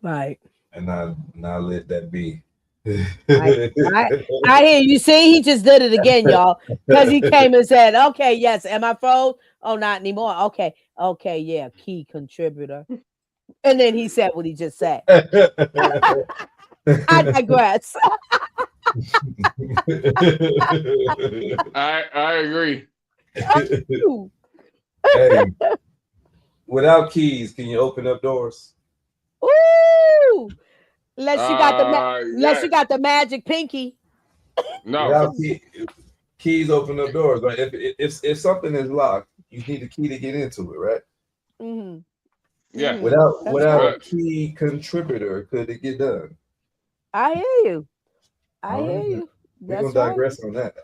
D: Right.
B: and not let that be.
D: I, I I hear you. See, he just did it again, y'all. Because he came and said, "Okay, yes, am I froze? Oh, not anymore. Okay, okay, yeah, key contributor." And then he said what he just said. I digress.
C: I agree.
D: Ooh.
B: Hey, without keys, can you open up doors?
D: Ooh. Unless you got unless you
C: Yes.
D: got the magic pinky.
C: No.
B: Without keys open up doors. Like if something is locked, you need a key to get into it, right?
D: Hmm.
C: Yeah.
D: Hmm. That's
B: Without
D: right.
B: a key contributor, could it get done?
D: I hear you. I
B: All
D: hear
B: right,
D: you.
B: we're gonna
D: That's right.
B: digress on that.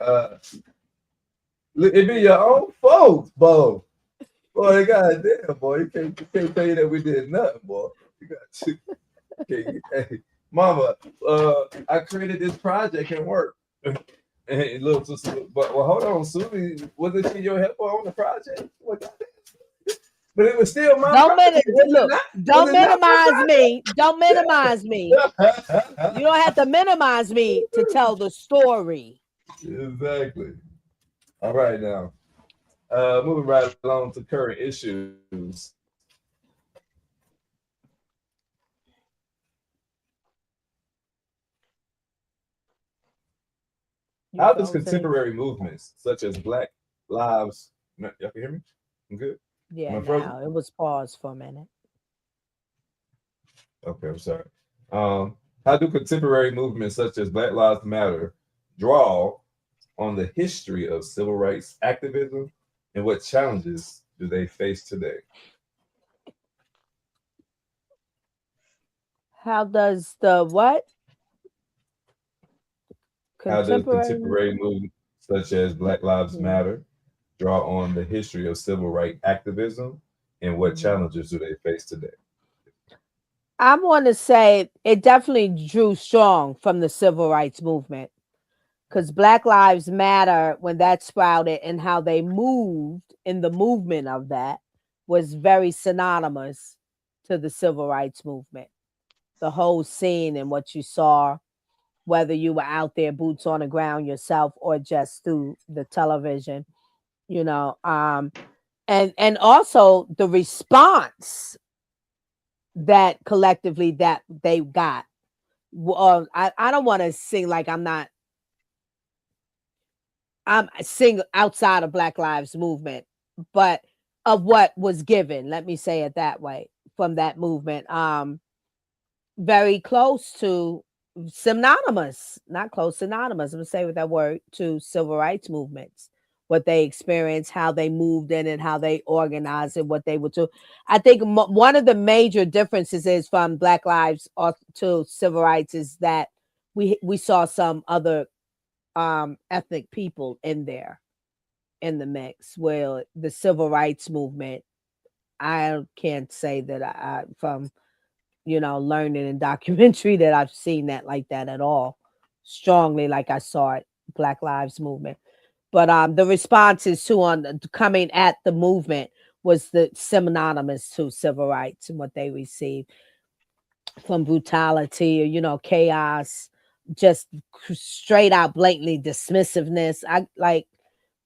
B: It be your own fault, Bo. Boy, goddamn, boy, you can't tell you that we did nothing, boy. You got to, hey, Mama, I created this project and work. Hey, look, but well, hold on, Susie, wasn't she your helper on the project? But it was still my
D: Don't
B: project.
D: look.
B: Was
D: Don't
B: it not
D: minimize me. Don't
B: my
D: minimize me.
B: project?
D: You don't have to minimize me to tell the story.
B: Exactly. All right, now, moving right along to current issues.
D: You
B: How does
D: frozen.
B: contemporary movements such as Black Lives, y'all can hear me? I'm good. Am
D: Yeah,
B: I frozen?
D: now it was paused for a minute.
B: Okay, I'm sorry. How do contemporary movements such as Black Lives Matter draw on the history of civil rights activism, and what challenges do they face today?
D: How does the what?
B: How does
D: Contemporary.
B: contemporary movements such as Black Lives
D: Mhm,
B: Matter draw on the history of civil rights activism, and what
D: mhm.
B: challenges do they face today?
D: I want to say it definitely drew strong from the civil rights movement because Black Lives Matter, when that sprouted and how they moved in the movement of that, was very synonymous to the civil rights movement. The whole scene and what you saw, whether you were out there boots on the ground yourself or just through the television, you know, and also the response that collectively that they got. Well, I don't want to sing like I'm sing outside of Black Lives Movement, but of what was given, let me say it that way, from that movement. Very close to synonymous, not close, synonymous, I'm gonna say with that word, to civil rights movements, what they experienced, how they moved in it, how they organized it, what they would do. I think one of the major differences is from Black Lives to civil rights is that we saw some other ethnic people in there in the mix. Well, the civil rights movement, I can't say that I from learning in documentary that I've seen that like that at all. Strongly, like I saw it, Black Lives Movement. But the responses to coming at the movement was the synonymous to civil rights and what they received from brutality or chaos, just straight out blatantly dismissiveness. I like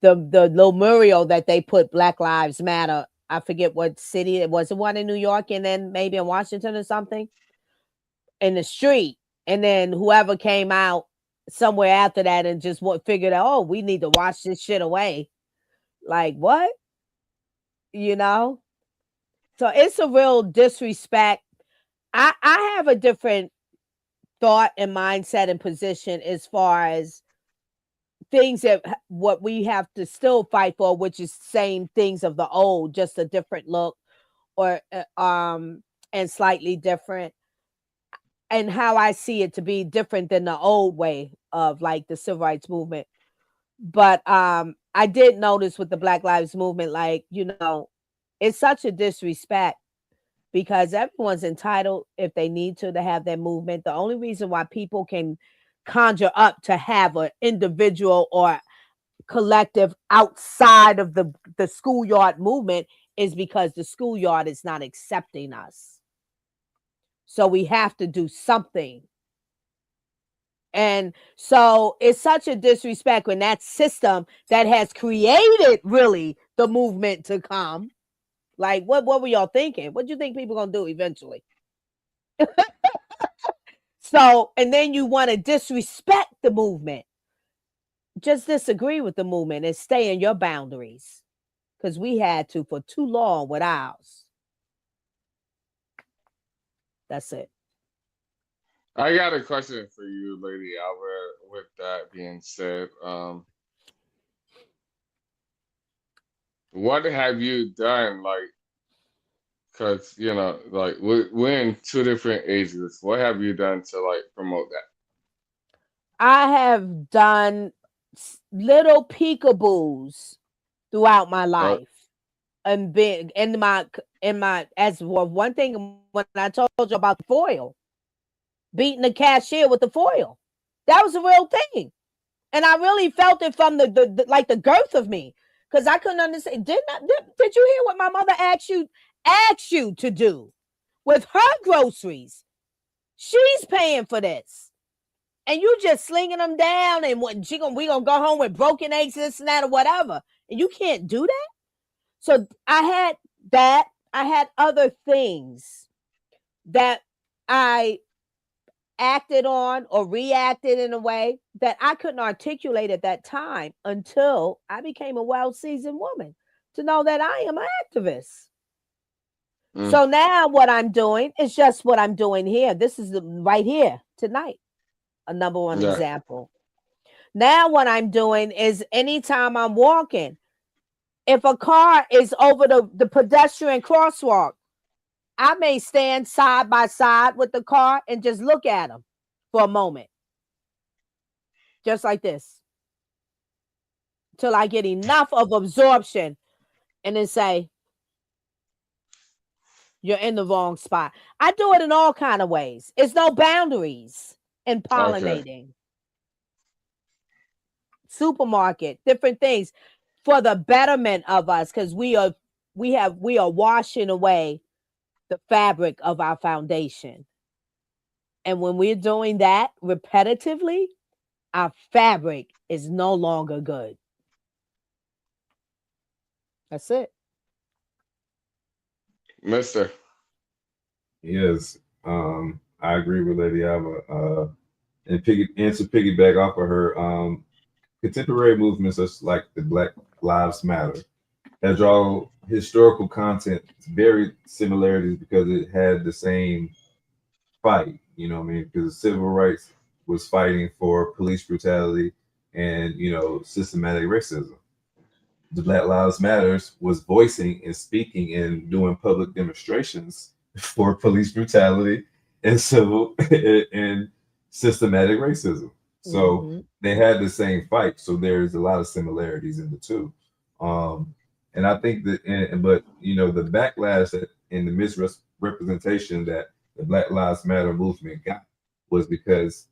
D: the little mural that they put Black Lives Matter. I forget what city it was. It one in New York and then maybe in Washington or something in the street. And then whoever came out somewhere after that and just figured out, oh, we need to wash this shit away. Like what? You know? So it's a real disrespect. I have a different thought and mindset and position as far as things that what we have to still fight for, which is same things of the old, just a different look or and slightly different. And how I see it to be different than the old way of like the civil rights movement. But I did notice with the Black Lives Movement, like, it's such a disrespect because everyone's entitled, if they need to have their movement. The only reason why people can conjure up to have an individual or collective outside of the schoolyard movement is because the schoolyard is not accepting us. So we have to do something. And so it's such a disrespect when that system that has created really the movement to come. Like, what were y'all thinking? What do you think people are going to do eventually? So, and then you want to disrespect the movement. Just disagree with the movement and stay in your boundaries. Because we had to for too long with ours. That's it.
C: I got a question for you, Lady Albert. With that being said, what have you done, like, because, you know, like, we're in two different ages. What have you done to, like, promote that?
D: I have done little peekaboos throughout my life. And been in my as well, one thing when I told you about the foil, beating the cashier with the foil, that was a real thing. And I really felt it from the like the girth of me, because I couldn't understand. Did you hear what my mother asked you to do with her groceries? She's paying for this, and you just slinging them down, and what we gonna go home with broken eggs, this and that, or whatever, and you can't do that. So I had that. I had other things that I acted on or reacted in a way that I couldn't articulate at that time until I became a well-seasoned woman to know that I am an activist. So now what I'm doing is just what I'm doing here. This is right here tonight, a number one example. Now what I'm doing is anytime I'm walking, if a car is over the pedestrian crosswalk, I may stand side by side with the car and just look at them for a moment. Just like this. Till I get enough of absorption and then say, you're in the wrong spot. I do it in all kind of ways. It's no boundaries in pollinating. Okay. Supermarket, different things for the betterment of us, because we are washing away the fabric of our foundation. And when we're doing that repetitively, our fabric is no longer good. That's it.
C: Mister.
B: Yes, I agree with Lady Alba. And piggyback off of her, contemporary movements such like the Black Lives Matter that draw historical content, very similarities because it had the same fight, you know what I mean? Because civil rights was fighting for police brutality and, you know, systematic racism. The Black Lives Matters was voicing and speaking and doing public demonstrations for police brutality and civil and systematic racism. So they had the same fight. So there's a lot of similarities in the two. And I think that, but you know, the backlash that and the misrepresentation that the Black Lives Matter movement got was because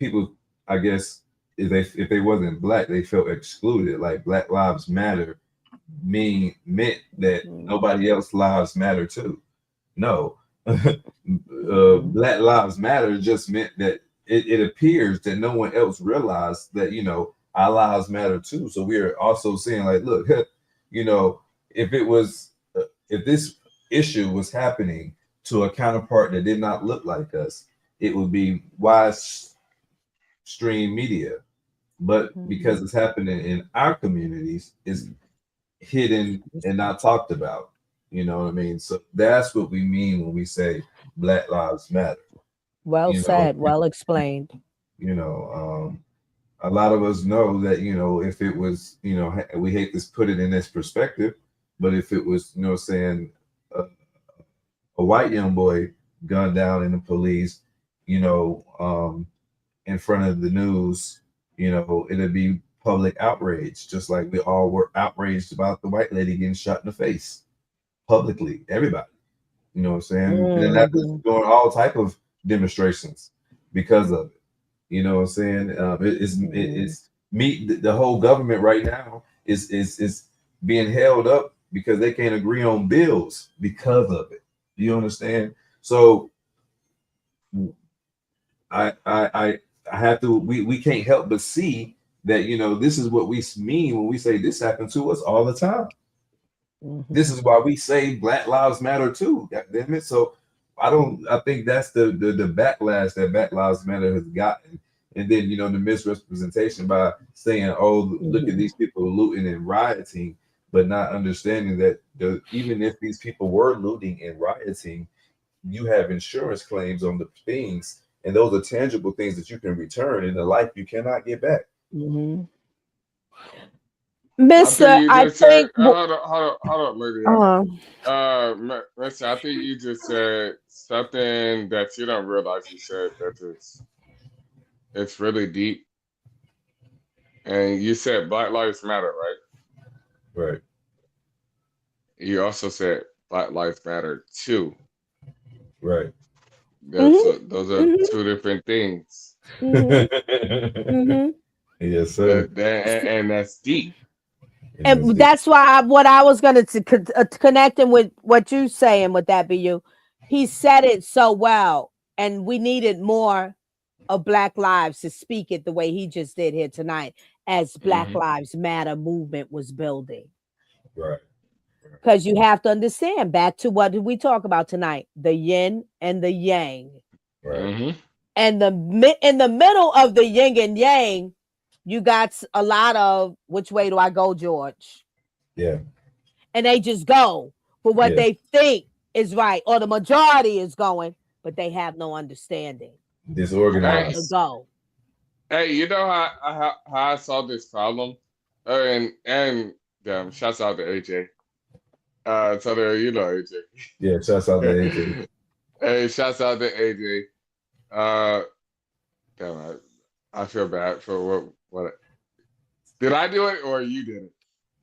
B: people, I guess, if they wasn't Black, they felt excluded. Like Black Lives Matter meant that nobody else's lives matter too. No, Black Lives Matter just meant that it appears that no one else realized that, you know, our lives matter too. So we are also saying like, look, you know, if this issue was happening to a counterpart that did not look like us, it would be widestream media. But because it's happening in our communities, it's hidden and not talked about. You know what I mean? So that's what we mean when we say Black Lives Matter.
D: Well said, well explained.
B: You know, a lot of us know that, you know, if it was, you know, we hate to put it in this perspective, but if it was, you know, saying a white young boy gunned down in the police, you know, in front of the news, you know, it'd be public outrage, just like we all were outraged about the white lady getting shot in the face publicly, everybody. You know what I'm saying? And that is doing all type of demonstrations because of it. You know what I'm saying? It's the whole government right now is being held up because they can't agree on bills because of it. You understand? So I have to we can't help but see that, you know, this is what we mean when we say this happened to us all the time. This is why we say Black Lives Matter too. God damn it. So I think that's the backlash that Black Lives Matter has gotten. And then, you know, the misrepresentation by saying, oh, look at these people looting and rioting, but not understanding that even if these people were looting and rioting, you have insurance claims on the things, and those are tangible things that you can return in a life you cannot get back.
D: Mister, I think.
C: Hold on, Mister. I think you just said something that you don't realize you said that it's really deep. And you said Black Lives Matter, right?
B: Right.
C: You also said Black Lives Matter too.
B: Right.
C: Those are two different things.
B: Yes, sir.
C: And that's deep.
D: And that's why what I was going to connecting with what you saying with that, BU. He said it so well, and we needed more of Black lives to speak it the way he just did here tonight, as Black Lives Matter movement was building.
B: Right.
D: Because you have to understand, back to what did we talk about tonight? The yin and the yang.
B: Right.
D: And in the middle of the yin and yang, you got a lot of which way do I go, George?
B: Yeah.
D: And they just go for what they think is right, or the majority is going, but they have no understanding.
B: Disorganized.
D: Go.
C: Hey, you know how I saw this problem? And shouts out to AJ. So there, you know AJ.
B: Yeah, shouts out to AJ.
C: Hey, shouts out to AJ. Damn, I feel bad for what did I do it or you did it?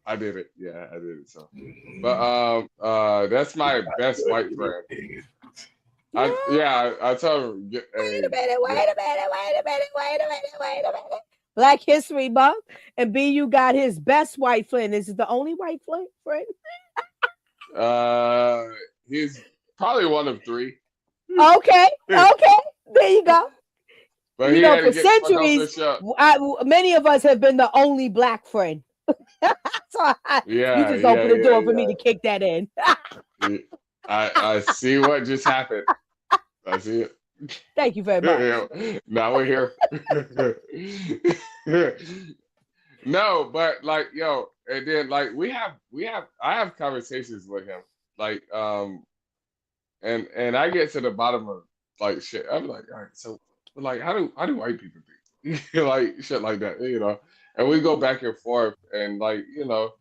C: I did it. Yeah, I did it. So, but that's my best white friend. I told him.
D: Wait a minute. Black History Month, and BU got his best white friend. Is it the only white friend?
C: He's probably one of three.
D: Okay. There you go.
C: But
D: you know, for centuries, many of us have been the only Black friend. So you just open the door for me to kick that in.
C: I see what just happened. I see it.
D: Thank you very much.
C: Now we're here. No, but like, yo, and then like I have conversations with him, like, and I get to the bottom of like shit. I'm like, all right, so like, how do white people think? Like shit like that, you know? And we go back and forth, and like, you know,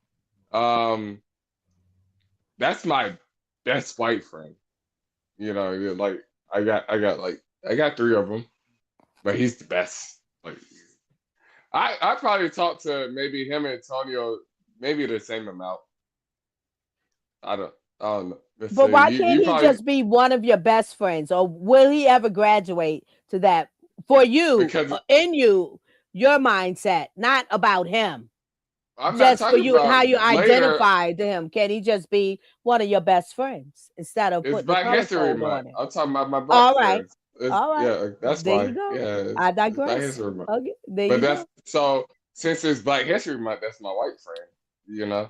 C: that's my best white friend. You know, like I got three of them, but he's the best. Like, I probably talked to maybe him and Antonio maybe the same amount. I don't know.
D: But why can't he just be one of your best friends, or will he ever graduate to that for you? Because your mindset, not about him. Just for you and how you identify to him. Can he just be one of your best friends instead of putting
C: Black History Month? I'm talking about my brother.
D: All right.
C: Yeah, that's
D: there
C: fine.
D: You go.
C: Yeah,
D: I digress.
C: Black History Month.
D: Okay, there you go.
C: So since it's Black History Month, that's my white friend, you know,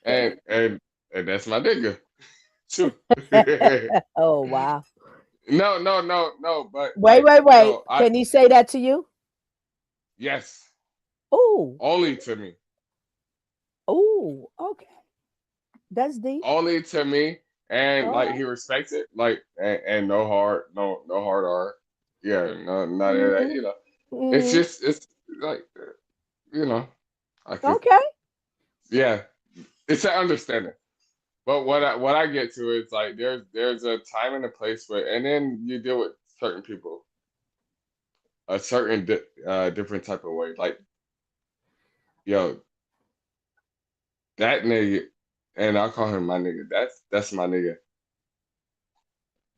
C: and that's my nigga too.
D: Oh wow.
C: No. But
D: wait. No, can he say that to you?
C: Yes.
D: Oh.
C: Only to me.
D: Oh, okay. That's deep.
C: Only to me, and like he respects it, like and no hard R. Yeah, no, none of that. You know, it's like, you know,
D: okay.
C: Yeah, it's an understanding. But what I get to is like there's a time and a place where, and then you deal with certain people a certain different type of way. Like, yo, that nigga, and I'll call him my nigga. That's my nigga.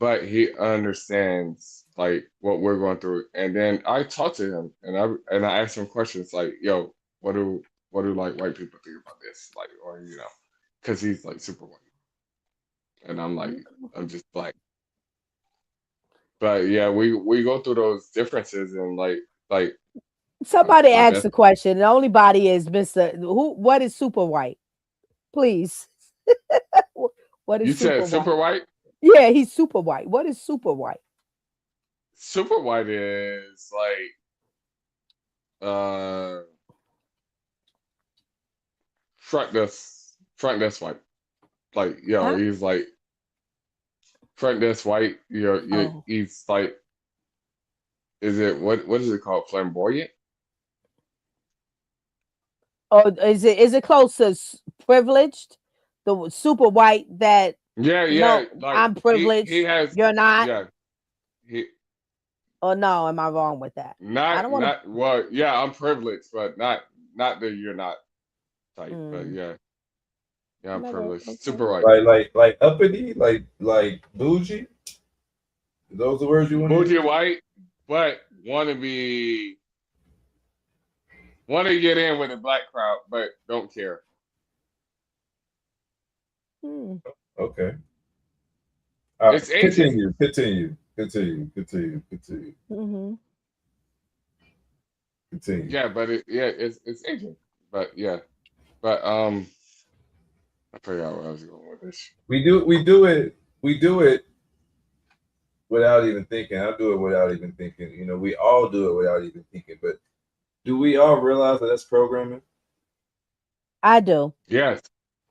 C: but he understands like what we're going through. And then I talk to him and I ask him questions like, yo, what do like white people think about this? Like, or because he's like super white. And I'm like, I'm just black. But yeah, we go through those differences and like
D: Somebody
C: my
D: asked
C: best.
D: the question. The only body is Mr. What is super white? Please. What
C: You
D: is
C: said
D: super
C: super
D: white?
C: white?
D: Yeah, he's super white. What is super white?
C: Super white is like front desk white. Like,
D: Huh?
C: he's like front desk white.
D: Oh.
C: He's like, is it what is it called? Flamboyant?
D: Oh, is it close to privileged? The super white that
C: Yeah.
D: no,
C: Like
D: I'm
C: he
D: privileged.
C: has
D: You're not.
C: yeah. He
D: Or no, am I wrong with that? I don't want
C: not well, yeah, I'm privileged, but not that you're not
D: to.
C: type. But yeah, I'm
D: Never.
C: privileged.
D: Okay.
C: Super white.
B: Like uppity, like bougie. Those the words you want to
C: Bougie
B: use?
C: white, but want to get in with the black crowd, but don't care.
D: Hmm.
B: Okay.
C: It's Asian.
B: Continue.
D: Mm-hmm.
C: Yeah, but it's Asian. But yeah. But I forgot where I was going with this.
B: We do it without even thinking. I do it without even thinking. You know, we all do it without even thinking. But do we all realize that that's programming?
D: I do.
C: Yes,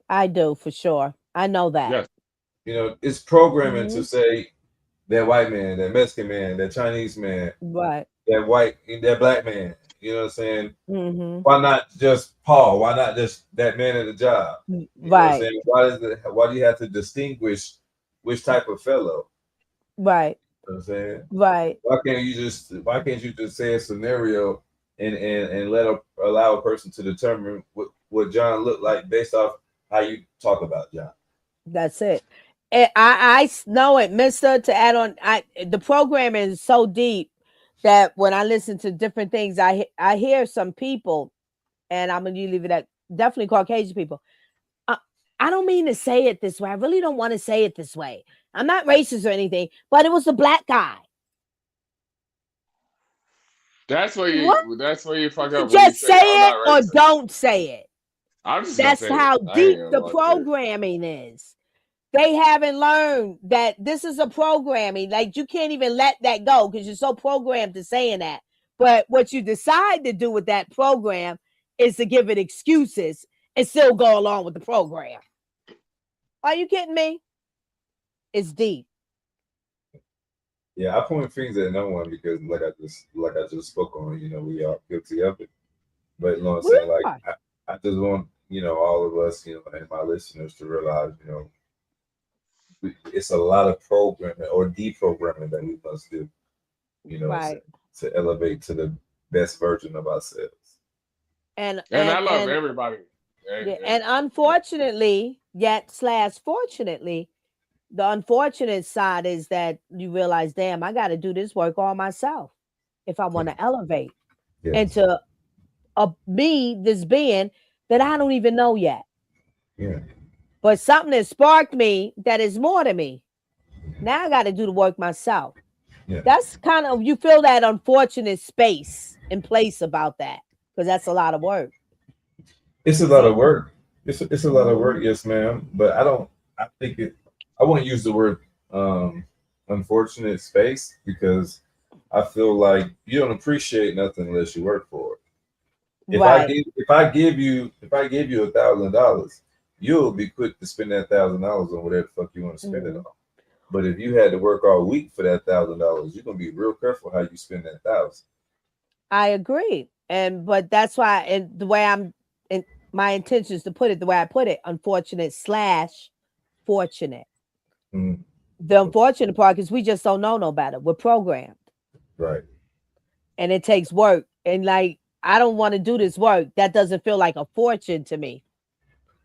D: I do for sure. I know that.
C: yes.
B: You know, it's programming
D: Mm-hmm.
B: to say that white man, that Mexican man, that Chinese man,
D: Right.
B: that black man. You know what I'm saying?
D: Mm-hmm.
B: Why not just Paul? Why not just that man at the job? You know what I'm
D: Right.
B: saying? Why do you have to distinguish which type of fellow?
D: Right.
B: You know what I'm saying?
D: Right.
B: Why can't you just say a scenario and allow a person to determine what John looked like based off how you talk about John?
D: That's it. I know it, Mister. To add on, the program is so deep that when I listen to different things, I hear some people, and I'm gonna leave it at definitely Caucasian people. I don't mean to say it this way. I really don't want to say it this way. I'm not racist or anything, but it was a black guy.
C: That's where
D: What?
C: you fuck up when you
D: Just
C: say
D: say
C: I'm
D: it
C: not
D: or
C: racist.
D: don't say it.
C: I'm just gonna
D: That's
C: say
D: how
C: it. I
D: deep
C: ain't
D: the
C: gonna say it.
D: programming is. They haven't learned that this is a programming. Like, you can't even let that go because you're so programmed to saying that. But what you decide to do with that program is to give it excuses and still go along with the program. Are you kidding me? It's deep.
B: Yeah, I point fingers at no one because like I just spoke on, you know, we are guilty of it. But you know what I'm
D: We
B: saying? Like
D: are.
B: I just want, you know, all of us, you know, and my listeners to realize, you know, it's a lot of programming or deprogramming that we must do, you know,
D: Right.
B: to elevate to the best version of ourselves.
D: And
C: And I love everybody.
D: and unfortunately, fortunately, the unfortunate side is that you realize, damn, I got to do this work all myself if I want to elevate
B: Yes.
D: into this being that I don't even know yet.
B: Yeah.
D: But something that sparked me that is more to me. Now I got to do the work myself.
B: Yeah.
D: That's kind of, you feel that unfortunate space and place about that because that's a lot of work.
B: It's a lot of work. It's a lot of work, yes, ma'am. But I won't use the word unfortunate space because I feel like you don't appreciate nothing unless you work for it. If I give you $1,000, you'll be quick to spend that $1,000 on whatever the fuck you want to spend it on. But if you had to work all week for that $1,000, you're gonna be real careful how you spend that $1,000.
D: I agree, but that's why, and the way my intention is to put it the way I put it, unfortunate / fortunate.
B: Mm-hmm.
D: The unfortunate part is we just don't know no better. We're programmed,
B: right?
D: And it takes work. And like, I don't want to do this work. That doesn't feel like a fortune to me.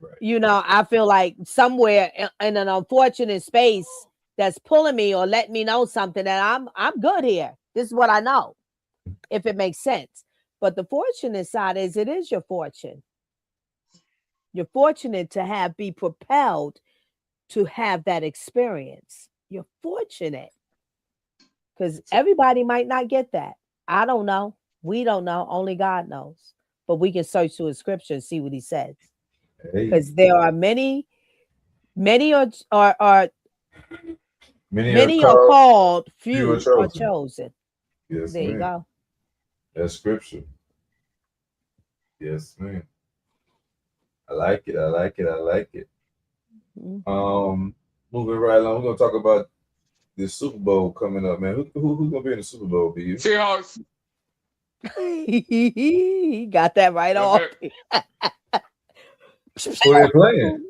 D: Right. You know, I feel like somewhere in an unfortunate space that's pulling me or letting me know something that I'm good here. This is what I know, if it makes sense. But the fortunate side is it is your fortune. You're fortunate to be propelled to have that experience. You're fortunate because everybody might not get that. I don't know. We don't know. Only God knows. But we can search through his scripture and see what he says.
B: Hey,
D: Because there are many are called, few are chosen.
B: Yes,
D: There you
B: ma'am.
D: go.
B: That's scripture. Yes, ma'am. I like it. I like it. I like it.
D: Mhm.
B: Moving right along, we're gonna talk about the Super Bowl coming up, man. Who's gonna be in the Super Bowl? Be you?
C: Seahawks.
D: He got that right
C: That's
D: off.
C: it.
B: Who they playing?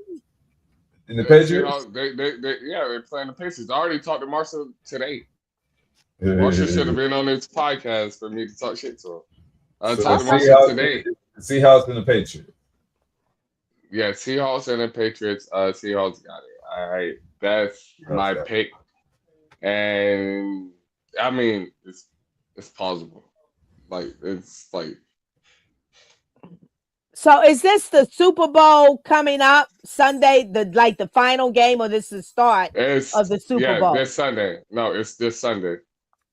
B: In the
C: The
B: Patriots?
C: Seahawks, they're playing the Pacers. I already talked to Marshall today. Marshall should have been on this podcast for me to talk shit to him. I
B: So
C: talked
B: the
C: to Marshall today.
B: Seahawks and the Patriots.
C: Yeah, Seahawks and the Patriots. Seahawks got it. All right, that's my
B: got it.
C: pick. And I mean, it's plausible. Like it's like
D: So is this the Super Bowl coming up Sunday, the final game, or this is the start of the Super Bowl?
C: this Sunday. No, it's this Sunday.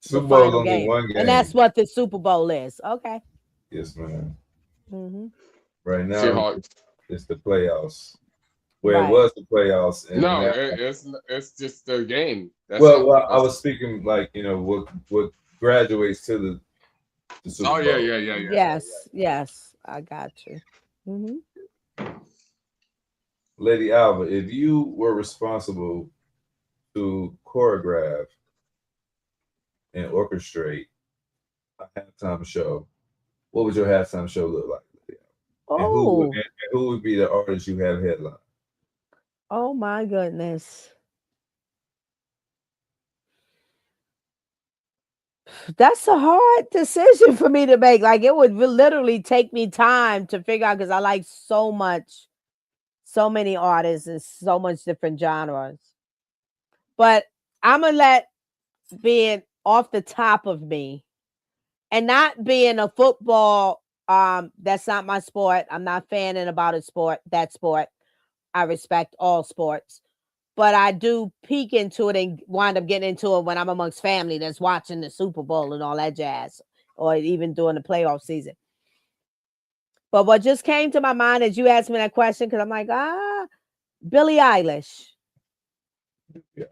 B: Super
D: The
B: Bowl is
D: final
B: only
D: game.
B: one game.
D: And that's what the Super Bowl is. Okay.
B: Yes, man.
D: Mm-hmm.
B: Right now,
C: Seahawks.
B: it's the playoffs. Where
D: Right.
B: it was the playoffs. And
C: No,
B: now,
C: it's just the game. That's
B: well,
C: it.
B: I was speaking like what graduates to the Super Bowl.
C: Yeah.
D: Yes, I got you. Mm-hmm.
B: Lady Alva, if you were responsible to choreograph and orchestrate a halftime show, what would your halftime show look like?
D: Oh.
B: And who would be the artist you have headline?
D: Oh my goodness. That's a hard decision for me to make. Like it would literally take me time to figure out because I like so many artists and so much different genres. But I'm gonna let being off the top of me and not being a football, that's not my sport. I'm not fanning about that sport. I respect all sports. But I do peek into it and wind up getting into it when I'm amongst family that's watching the Super Bowl and all that jazz, or even during the playoff season. But what just came to my mind as you asked me that question, because I'm like, Billie Eilish.
B: Yeah.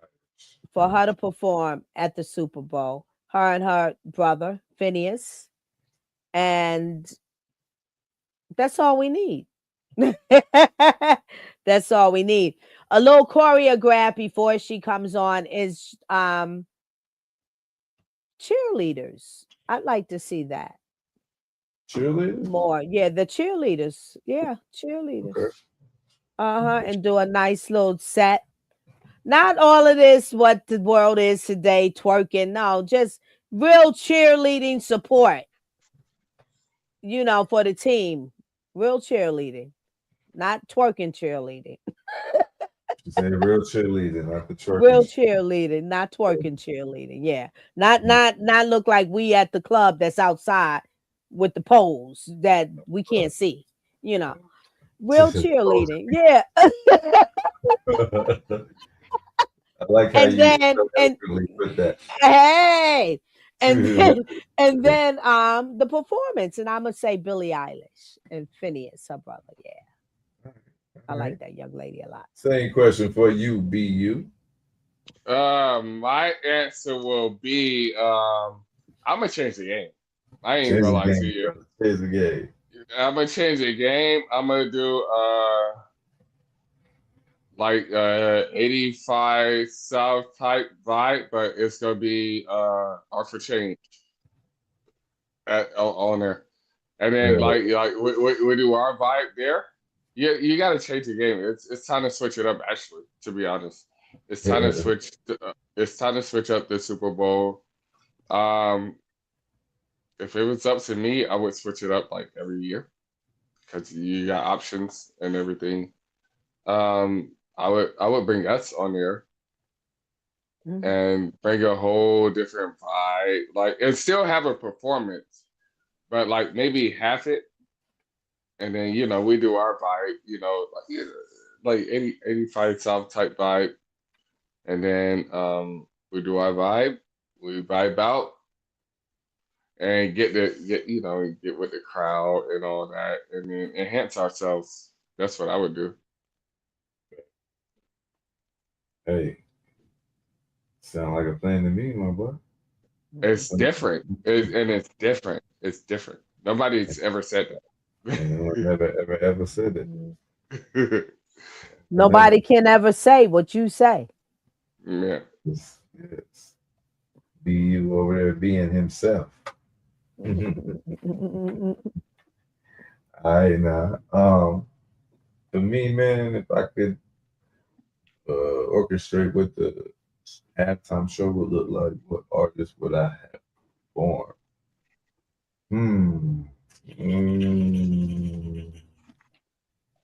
D: For her to perform at the Super Bowl, her and her brother, Phineas. And that's all we need. That's all we need. A little choreograph before she comes on is cheerleaders. I'd like to see that.
B: Cheerleaders?
D: More. Yeah, the cheerleaders. Yeah, cheerleaders.
B: Okay.
D: And do a nice little set. Not all of this, what the world is today, twerking. No, just real cheerleading support, for the team. Real cheerleading. Not twerking cheerleading.
B: You say real cheerleading, not the twerking.
D: Real cheerleading, not twerking cheerleading. Yeah. Not look like we at the club that's outside with the poles that we can't see. Real cheerleading. Yeah.
B: I like how you put that.
D: Hey. And then the performance, and I'm gonna say Billie Eilish and Phineas, her brother. Yeah. I like that young lady a lot.
B: Same question for you, BU.
C: My answer will be I'm gonna change the game. I ain't gonna lie to you.
B: Change the game.
C: I'm gonna change the game. I'm gonna do 85 South type vibe, but it's gonna be Art for Change on there. And then we do our vibe there. You gotta change the game. It's time to switch it up. Actually, to be honest, it's time to switch. It's time to switch up the Super Bowl. If it was up to me, I would switch it up like every year because you got options and everything. I would bring us on there. and bring a whole different vibe. Like, and still have a performance, but like maybe half it, and then we do our vibe, like 85 South type vibe, and then we do our vibe, we vibe out, and get get with the crowd and all that, and then enhance ourselves. That's what I would do.
B: Hey, sound like a plan to me, my boy.
C: It's different, and it's different. It's different. Nobody's ever said
B: Ever said it.
C: that.
D: Nobody can ever say what you say.
C: Yeah.
B: Yes. Be you over there being himself. I know. For me, man, if I could orchestrate what the halftime show would look like, what artist would I have performed?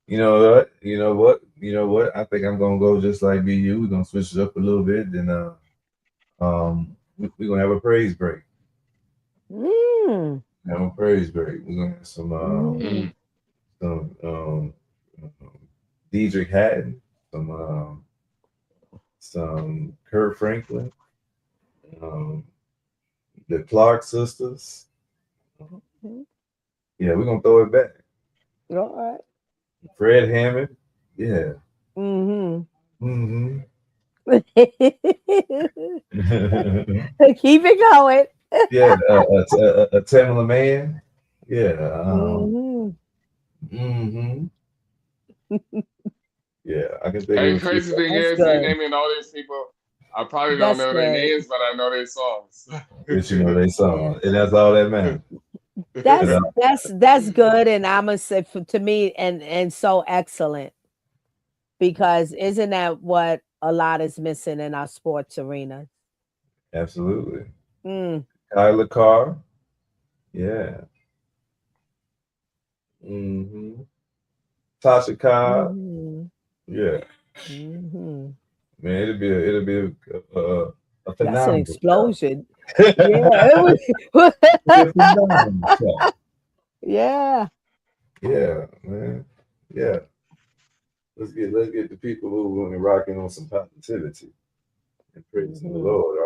B: You know what? I think I'm gonna go just like BU. We're gonna switch it up a little bit, and we're gonna have a praise break. Have a praise break. We're gonna have some Diedrich Haddon, some Kurt Franklin, the Clark sisters. Yeah, we're gonna throw it back.
D: All right.
B: Fred Hammond. Yeah.
D: Keep it going.
B: Yeah, a Tamala Man. Yeah. Yeah, I can think
C: Hey,
B: of
C: crazy thing
D: That's
C: is,
D: good.
C: you naming all these people, I probably don't know their names, but I know their songs.
B: But you know they song, and that's all that matters.
D: That's good, and I'm gonna say to me, and so excellent, because isn't that what a lot is missing in our sports arena?
B: Absolutely.
D: Mm.
B: Kyla Carr. Yeah. Tasha Cobb. Yeah. Man, it'll be a
D: That's
B: phenomenal
D: an explosion.
B: show.
D: Yeah.
B: It's a phenomenal show.
D: Yeah.
B: Yeah, man. Yeah. Let's get the people who are rocking on some positivity and praising the Lord.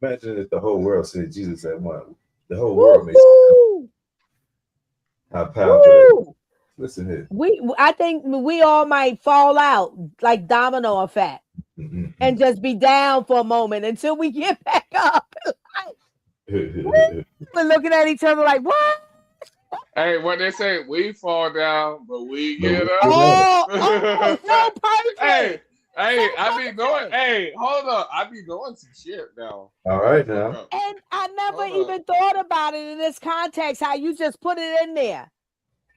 B: Imagine if the whole world said Jesus at one. The whole world makes how powerful it is. Listen here.
D: I think we all might fall out like domino effect and just be down for a moment until we get back up. We're looking at each other like, what?
C: Hey, what they say, we fall down, but we get up.
D: Oh, so perfect.
C: Hey, I be doing. Hey, hold up, I be doing some shit now.
B: All right now.
D: And I never even thought about it in this context. How you just put it in there,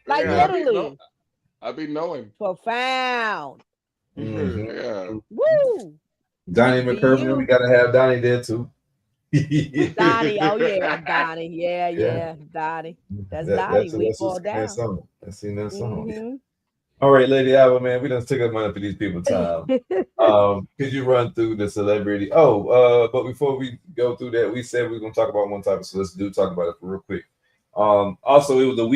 D: like literally.
C: I be knowing.
D: Profound.
C: Yeah.
D: Woo.
B: Donnie McKervin, we gotta have Donnie there too.
D: Donnie, oh yeah, Donnie, yeah, Donnie. That's Donnie. We fall down.
B: I've seen that song. All right, Lady Alba, man, we done took up money for these people time. Could you run through the celebrity? But before we go through that, we said we were gonna talk about one topic, so let's talk about it for real quick. Also, it was a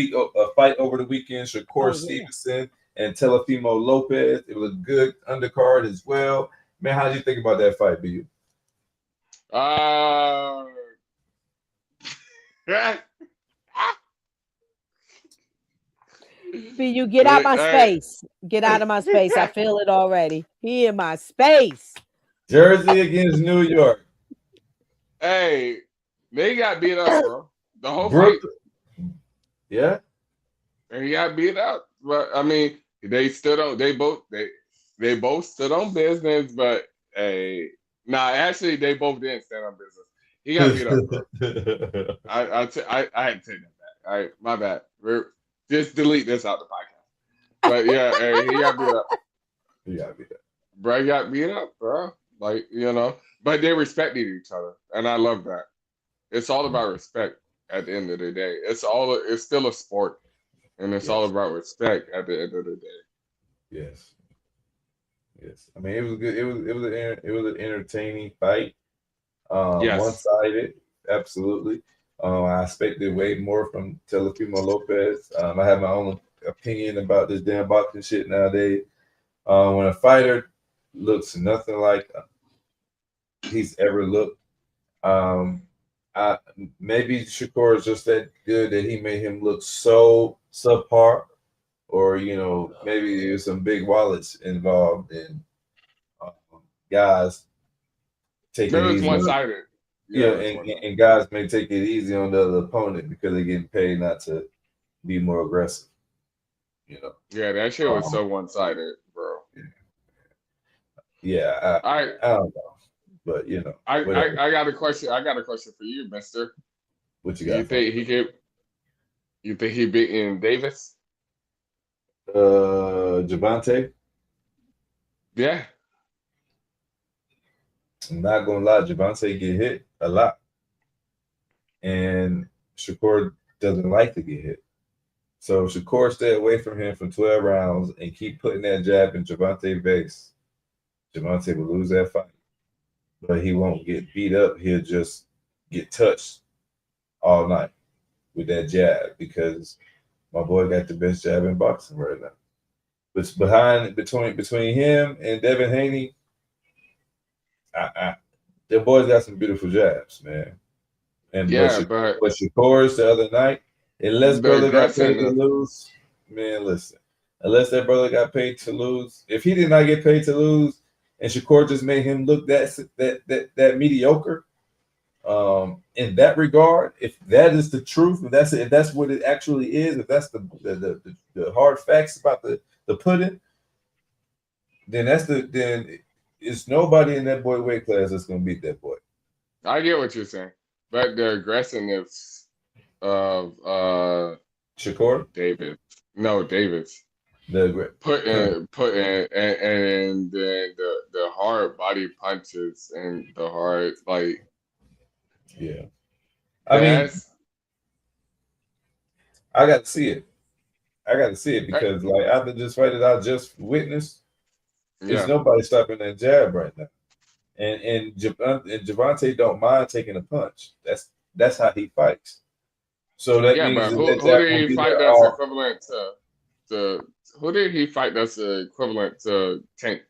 B: fight over the weekend. Shakur Stevenson and Telefimo Lopez. It was a good undercard as well. Man, how did you think about that fight, BU?
D: You get out my space. Get out of my space. I feel it already. He in my space.
B: Jersey against New York.
C: Hey, they got beat up, bro. The whole fight.
B: Yeah.
C: And he got beat up. But I mean, they both stood on business, but actually they both didn't stand on business. He got beat up, bro. I had to take that back. All right, my bad. Just delete this out the podcast. But yeah, he got beat up.
B: He got beat up.
C: Bro got beat up, bro. Like, but they respected each other. And I love that. It's all about respect at the end of the day. It's still a sport. And it's all about respect at the end of the day.
B: Yes. Yes. I mean, it was good. It was an entertaining fight.
C: Yes.
B: One-sided, absolutely. I expected way more from Teofimo Lopez. I have my own opinion about this damn boxing shit nowadays. When a fighter looks nothing like he's ever looked, maybe Shakur is just that good that he made him look so subpar, or maybe there's some big wallets involved in guys taking
C: It
B: it
C: was
B: easy.
C: one-sided.
B: Yeah,
C: it was one-sided.
B: and guys may take it easy on the other opponent because they're getting paid not to be more aggressive.
C: Yeah, that shit was so one-sided, bro.
B: Yeah,
C: I
B: don't know, but whatever.
C: I got a question. I got a question for you, Mister.
B: What you
C: You
B: got?
C: think he could? You think he beating Davis?
B: Javante?
C: Yeah.
B: I'm not gonna lie, Javante get hit a lot, and Shakur doesn't like to get hit. So Shakur stay away from him for 12 rounds and keep putting that jab in Javante's face. Javante will lose that fight, but he won't get beat up. He'll just get touched all night with that jab because my boy got the best jab in boxing right now. But between him and Devin Haney, the boys got some beautiful jabs, man. And
C: Yeah,
B: but Shakur's the other night, unless brother got paid to lose, man, listen. Unless that brother got paid to lose, if he did not get paid to lose, and Shakur just made him look that mediocre, in that regard, if that is the truth, if that's what it actually is, if that's the hard facts about the pudding, then it's nobody in that boy weight class that's gonna beat that boy.
C: I get what you're saying, but the aggressiveness of
B: Shakur,
C: Davis. Put in and then the hard body punches and the hard
B: yeah. I mean, I got to see it. Because after this fight that I just witnessed, there's nobody stopping that jab right now. And Javante don't mind taking a punch. That's how he fights. So that means
C: but who did he fight that's equivalent to who did he fight that's equivalent to Tank?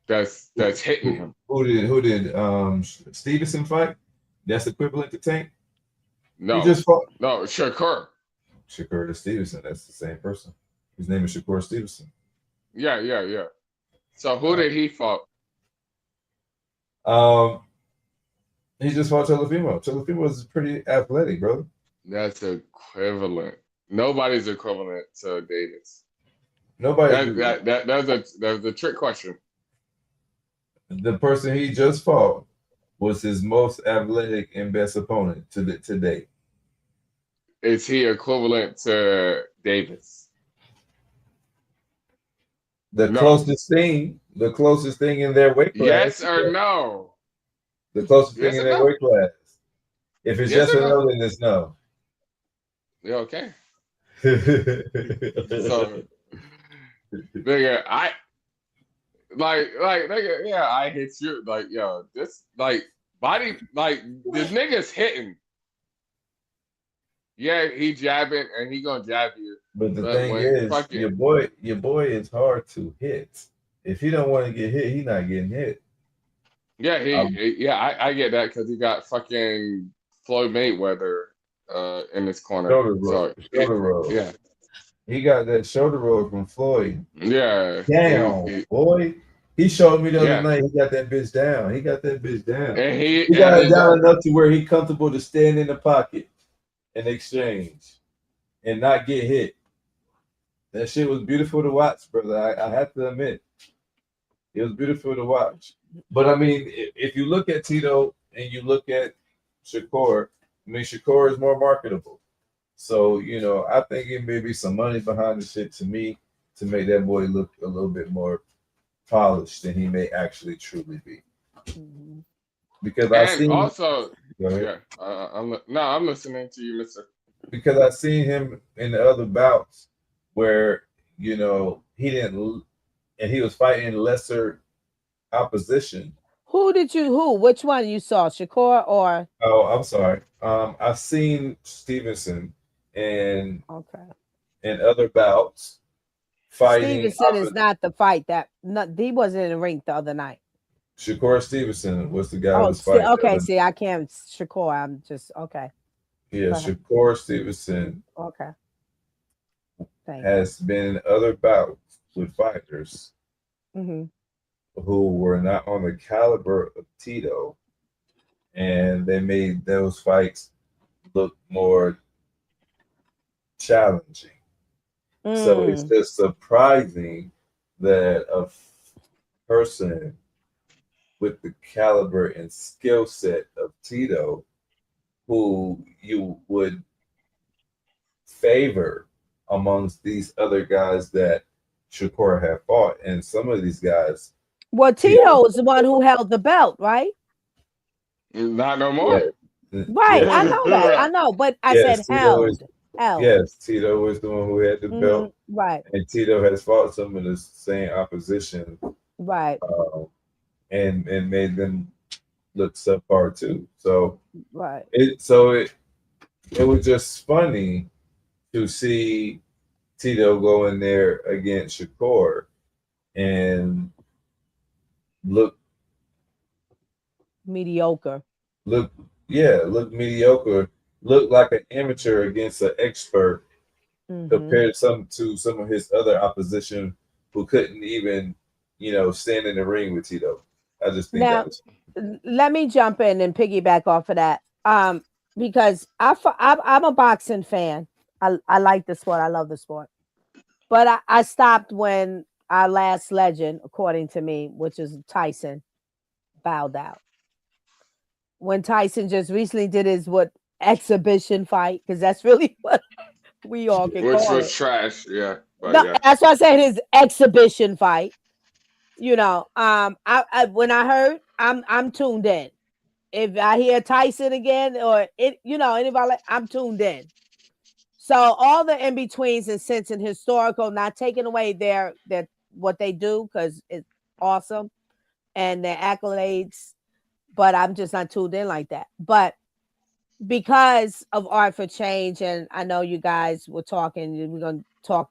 C: That's hitting him.
B: Who did Stevenson fight? That's equivalent to Tank?
C: No.
B: He just fought.
C: No, Shakur
B: to Stevenson, that's the same person. His name is Shakur Stevenson.
C: Yeah. So who did he fight?
B: He just fought Teofimo. Teofimo is pretty athletic, bro.
C: That's equivalent. Nobody's equivalent to Davis.
B: Nobody.
C: That's a trick question.
B: The person he just fought was his most athletic and best opponent to date.
C: Is he equivalent to Davis?
B: The closest thing in their weight class.
C: Yes or no?
B: The closest thing in their weight class. If it's yes or no, then it's no.
C: Yeah, okay. So, nigga, nigga, yeah, I hit you. This body, this nigga's hitting. Yeah, he jabbing and he gonna jab you.
B: But the thing is, your boy is hard to hit. If he don't want to get hit, he's not getting hit.
C: Yeah, I get that because he got fucking Floyd Mayweather in his corner.
B: Shoulder roll. Yeah. He got that shoulder roll from Floyd.
C: Yeah.
B: Damn, boy. He showed me the other night he got that bitch down. And he got it down enough to where he comfortable to stand in the pocket and exchange and not get hit. That shit was beautiful to watch, brother. I have to admit. It was beautiful to watch. But I mean, if you look at Tito and you look at Shakur, Shakur is more marketable. So, I think it may be some money behind the shit to me to make that boy look a little bit more polished than he may actually truly be. Because I'm listening to you, Mr. Because I seen him in the other bouts where, he didn't and he was fighting lesser opposition.
D: Who? Which one you saw, Shakur or?
B: Oh, I'm sorry. I've seen Stevenson and
D: Okay.
B: in other bouts fighting.
D: Stevenson is not the fight that he wasn't in the ring the other night.
B: Shakur Stevenson was the guy who
D: Oh,
B: was fighting.
D: okay. See, I can't Shakur. I'm just okay.
B: Yeah,
D: Go ahead.
B: Shakur Stevenson
D: Okay. Thank
B: has been in other bouts with fighters
D: you.
B: who were not on the caliber of Tito, and they made those fights look more challenging. So it's just surprising that a person with the caliber and skill set of Tito, who you would favor amongst these other guys that Shakur had fought, and some of these guys.
D: Well, Tito is the one who held the belt, right?
C: Not no more.
B: Yeah.
D: Right,
B: Yeah.
D: I know that. I know, but I
B: Yes,
D: said
B: Tito
D: held.
B: is-
D: Held.
B: Yes, Tito was the one who had the belt,
D: Right,
B: and Tito has fought some of the same opposition,
D: right,
B: and made them look subpar too. So
D: right.
B: it was just funny to see Tito go in there against Shakur and look
D: Mediocre.
B: look mediocre, look like an amateur against an expert compared to some of his other opposition who couldn't even, stand in the ring with Tito. I just think
D: Now, let me jump in and piggyback off of that. Because I'm a boxing fan. I like the sport. I love the sport. But I stopped when our last legend, according to me, which is Tyson, bowed out. When Tyson just recently did his exhibition fight, because that's really what we all can
C: Which
D: call
C: was
D: it.
C: trash, yeah. But
D: No,
C: yeah.
D: that's why I said his exhibition fight. I when I heard, I'm tuned in. If I hear Tyson again or anybody, I'm tuned in. So all the in betweens and sense and historical, not taking away their what they do because it's awesome and their accolades, but I'm just not tuned in like that. But because of Art for Change, and I know you guys were talking, we're gonna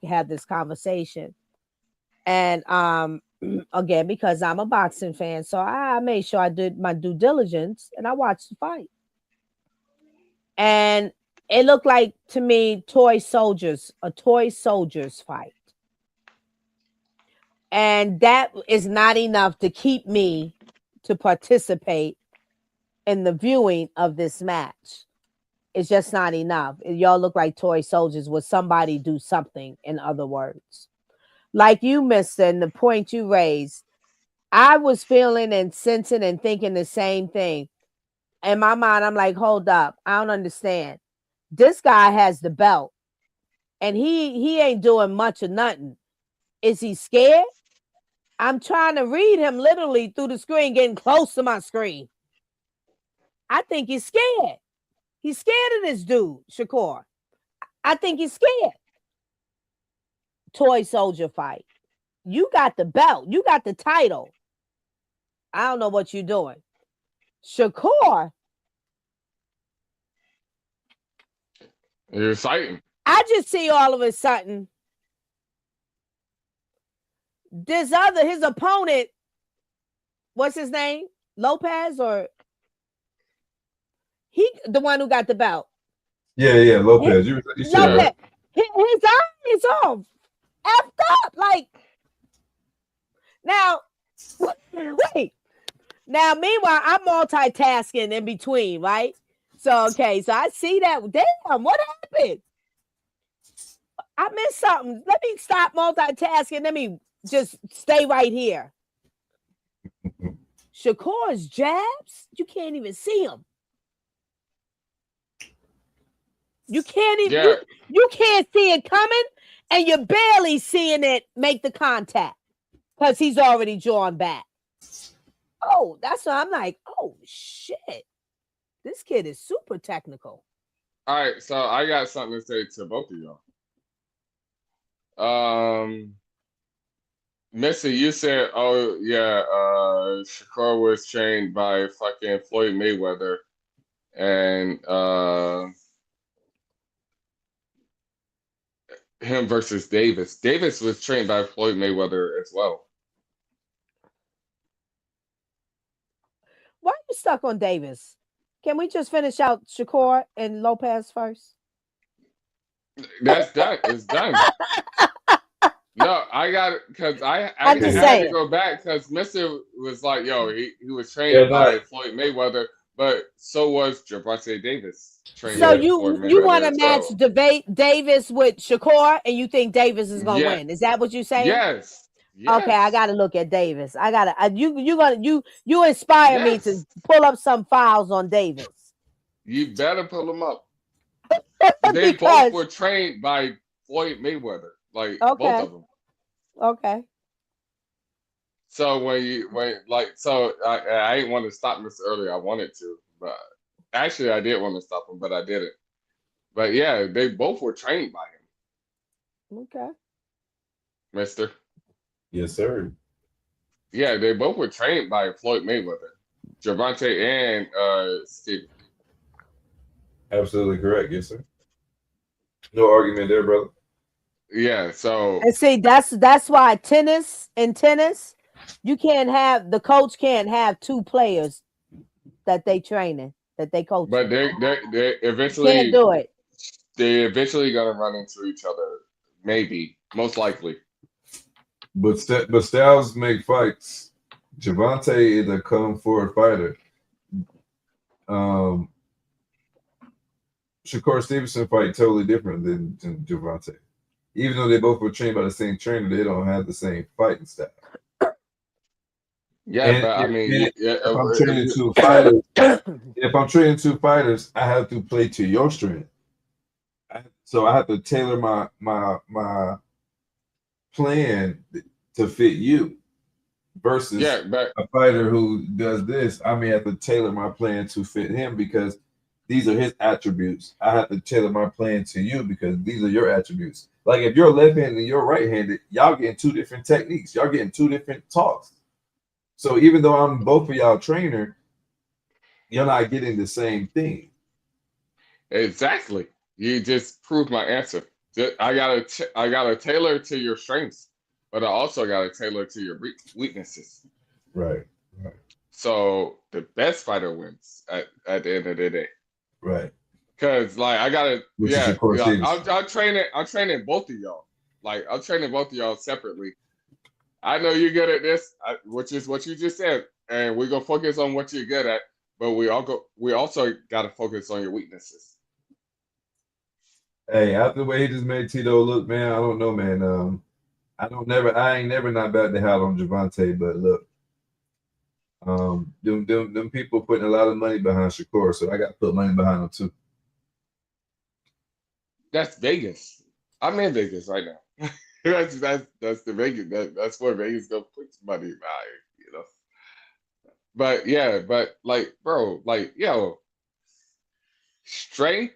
D: have this conversation. And again, because I'm a boxing fan, so I made sure I did my due diligence and I watched the fight. And it looked like to me a toy soldiers fight. And that is not enough to keep me to participate in the viewing of this match. It's just not enough. Y'all look like toy soldiers. Would somebody do something, in other words? Like you, mister, and the point you raised, I was feeling and sensing and thinking the same thing. In my mind, I'm like, hold up. I don't understand. This guy has the belt and he ain't doing much of nothing. Is he scared? I'm trying to read him literally through the screen, getting close to my screen. I think he's scared. He's scared of this dude, Shakur. I think he's scared. Toy soldier fight. You got the belt. You got the title. I don't know what you're doing. Shakur.
C: You're fighting.
D: I just see all of a sudden his opponent, what's his name? Lopez or the one who got the belt?
B: Yeah, Lopez. You said
D: Lopez. His eye is off. Effed up. Like, now, wait. Now, meanwhile, I'm multitasking in between, right? So, okay, so I see that. Damn, what happened? I missed something. Let me stop multitasking. Let me just stay right here. Shakur's jabs, you can't even see him. You can't even, you can't see it coming, and you're barely seeing it make the contact because he's already drawn back. Oh, that's why I'm like, oh shit. This kid is super technical.
C: All right, so I got something to say to both of y'all. Missy, you said, oh yeah, Shakur was trained by fucking Floyd Mayweather, and him versus Davis. Davis was trained by Floyd Mayweather as well.
D: Why are you stuck on Davis? Can we just finish out Shakur and Lopez first?
C: That's done. It's done. No, I got it because I
D: I'm
C: had
D: just
C: to
D: saying.
C: go back because Mr. was like, yo, he was trained
B: Yeah,
C: by
B: no.
C: Floyd Mayweather, but so was Gervonta Davis. Trained
D: So
C: by Floyd
D: you
C: Mayweather
D: want to
C: as
D: match
C: well.
D: debate Davis with Shakur, and you think Davis is gonna
C: Yeah.
D: win? Is that what you're saying?
C: Yes.
D: Okay, I
C: Yes.
D: gotta look at Davis. I gotta you inspire me to
C: Yes.
D: pull up some files on Davis
C: You better pull them up. They both
D: because
C: were trained by Floyd Mayweather, like both
D: okay,
C: of them.
D: okay.
C: So I didn't want to stop Mr. earlier. I wanted to, but actually I did want to stop him, but I didn't. But yeah, they both were trained by him,
D: Okay.
C: Mister.
B: Yes, sir.
C: Yeah, they both were trained by Floyd Mayweather, Gervonta and Steve.
B: Absolutely correct. Yes, sir. No argument there, brother.
C: Yeah, so
D: And see, that's why tennis, you can't have the coach can't have two players that they training, that they coach.
C: but they
D: Can't
C: eventually
D: do it.
C: gonna run into each other, maybe, most likely.
B: But styles make fights. Gervonta is a come forward fighter. Shakur Stevenson fight totally different than Gervonta. Even though they both were trained by the same trainer, they don't have the same fighting style.
C: Yeah,
B: And
C: but I mean,
B: if I'm training two fighters, I have to play to your strength. So I have to tailor my plan to fit you. Versus
C: but
B: a fighter who does this, I may have to tailor my plan to fit him because these are his attributes. I have to tailor my plan to you because these are your attributes. Like if you're left-handed and you're right-handed, y'all getting two different techniques. Y'all getting two different talks. So even though I'm both of y'all trainer, you're not getting the same thing.
C: exactly. You just proved my answer. I gotta tailor to your strengths, but I also gotta tailor to your weaknesses.
B: Right.
C: So the best fighter wins at the end of the day.
B: Right.
C: Cause like I gotta,
B: Which is of course
C: I'm training both of y'all. Like I'm training both of y'all separately. I know you're good at this, which is what you just said, and we're gonna focus on what you're good at. But we also gotta focus on your weaknesses.
B: Hey, after the way he just made Tito look, man, I don't know, man. I ain't never not bad to have on Gervonta, but look, them people putting a lot of money behind Shakur, so I got to put money behind them too.
C: That's Vegas. I'm in Vegas right now. that's the Vegas. That's where Vegas go put money behind, you know. But yeah, but like, bro, like, yo, strength,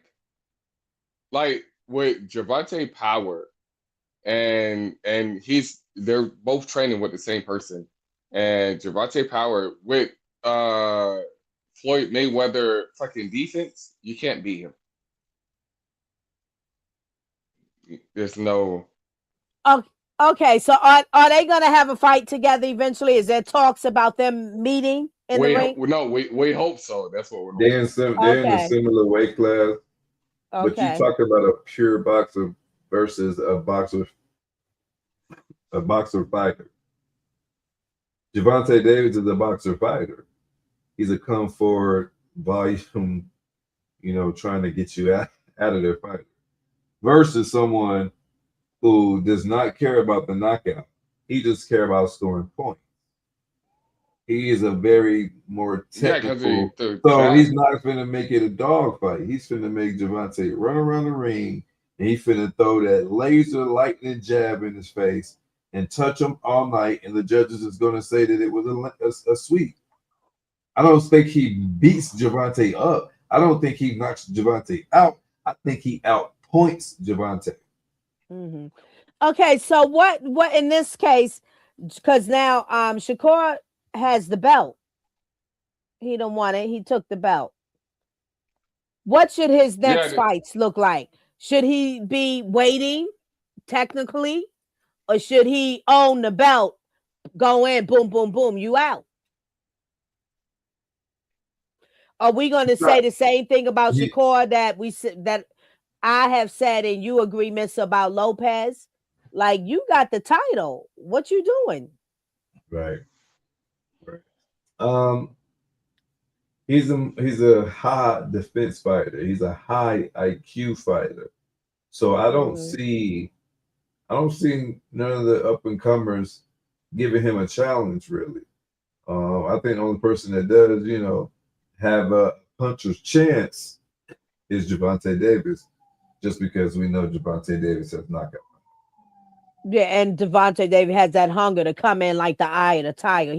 C: like with Gervonta Power, and they're both training with the same person, and Gervonta Power with Floyd Mayweather fucking defense, you can't beat him. There's no.
D: Okay, so are they gonna have a fight together eventually? Is there talks about them meeting in the ring?
C: No, we hope so. That's what we're hoping.
B: They're in a similar weight class, but you talk about a pure boxer versus a boxer fighter. Gervonta Davis is a boxer fighter. He's a come forward volume, trying to get you out of their fight. Versus someone who does not care about the knockout. He just cares about scoring points. He is a very more technical. So he's not finna make it a dog fight. He's finna make Gervonta run around the ring, and he's finna throw that laser lightning jab in his face and touch him all night, and the judges is going to say that it was a sweep. I don't think he beats Gervonta up. I don't think he knocks Gervonta out. I think he outpoints Gervonta.
D: Mm-hmm. Okay, so what in this case, because now Shakur has the belt. He don't want it. He took the belt. What should his next fights look like? Should he be waiting technically, or should he own the belt, go in, boom, boom, boom, you out? Are we going to say the same thing about Shakur that I have said and you agree, Miss, about Lopez? Like, you got the title. What you doing?
B: Right. He's a high defense fighter. He's a high IQ fighter. So I don't see none of the up and comers giving him a challenge really. I think the only person that does, have a puncher's chance is Gervonta Davis, just because we know Gervonta Davis has knockout.
D: Yeah, and Gervonta Davis has that hunger to come in like the eye of the tiger.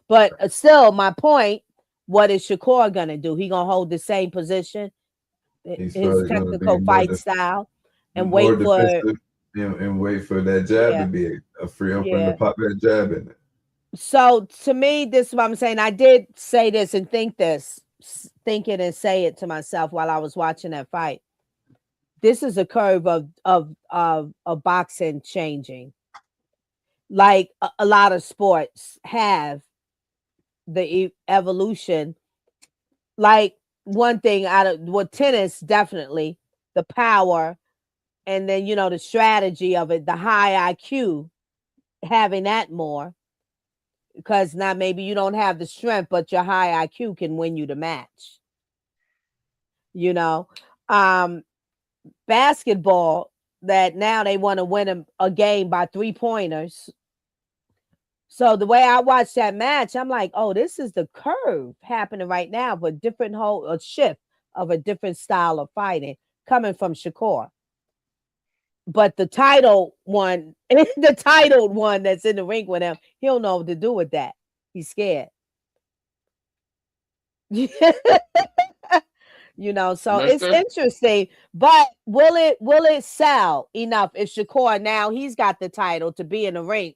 D: But still, my point, what is Shakur gonna do? He gonna hold the same position, his technical fight style, and wait for
B: that jab to be a free open to pop that jab in it.
D: So to me, this is what I'm saying. I did say this and think it and say it to myself while I was watching that fight. This is a curve of boxing changing. Like a lot of sports have the evolution. Like one thing out of tennis, definitely the power, and then the strategy of it, the high IQ, having that more. Because now maybe you don't have the strength, but your high IQ can win you the match. Basketball, that now they want to win a game by 3-pointers. So the way I watched that match, I'm like, oh, this is the curve happening right now, but a shift of a different style of fighting coming from Shakur. But the titled one that's in the ring with him, he don't know what to do with that. He's scared. So it's interesting. But will it sell enough if Shakur now he's got the title to be in the ring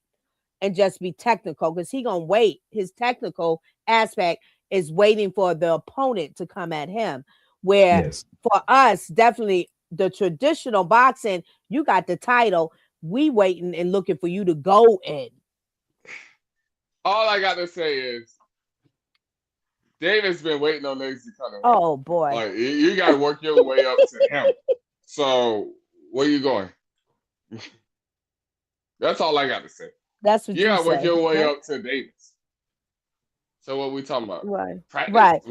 D: and just be technical? Because he gonna wait. His technical aspect is waiting for the opponent to come at him. Where for us, definitely the traditional boxing, you got the title. We waiting and looking for you to go in.
C: All I got to say is, Davis been waiting on niggas to come in.
D: Oh boy!
C: Like you got to work your way up to him. So where you going? That's all I got to say.
D: That's what
C: you got to work your way
D: right?
C: up to Davis. So what we talking about?
D: Right.
C: Practice.
D: Right.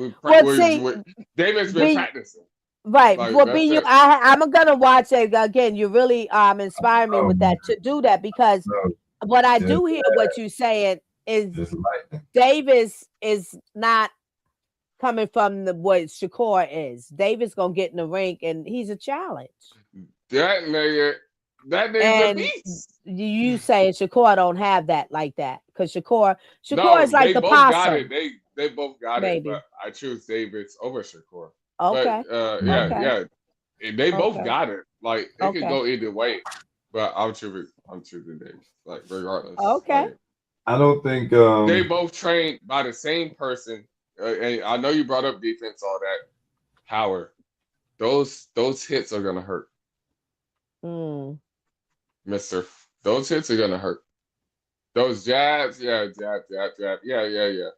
C: Davis been practicing.
D: Right. Like, well, I'm gonna watch it again. You really inspire me with that to do that, because what I do hear what you're saying is Davis is not coming from what Shakur is. Davis gonna get in the ring and he's a challenge.
C: That nigga's a beast.
D: You saying Shakur don't have that like that, because Shakur is like the possum.
C: They both got it, but I choose Davis over Shakur.
D: Okay.
C: But, they both got it. Like it could go either way, but I'm choosing Davis. Like regardless.
D: Okay.
C: Like,
B: I don't think
C: they both trained by the same person. And I know you brought up defense, all that power. Those hits are gonna hurt, Mister. Those hits are gonna hurt. Those jabs, jab. Yeah.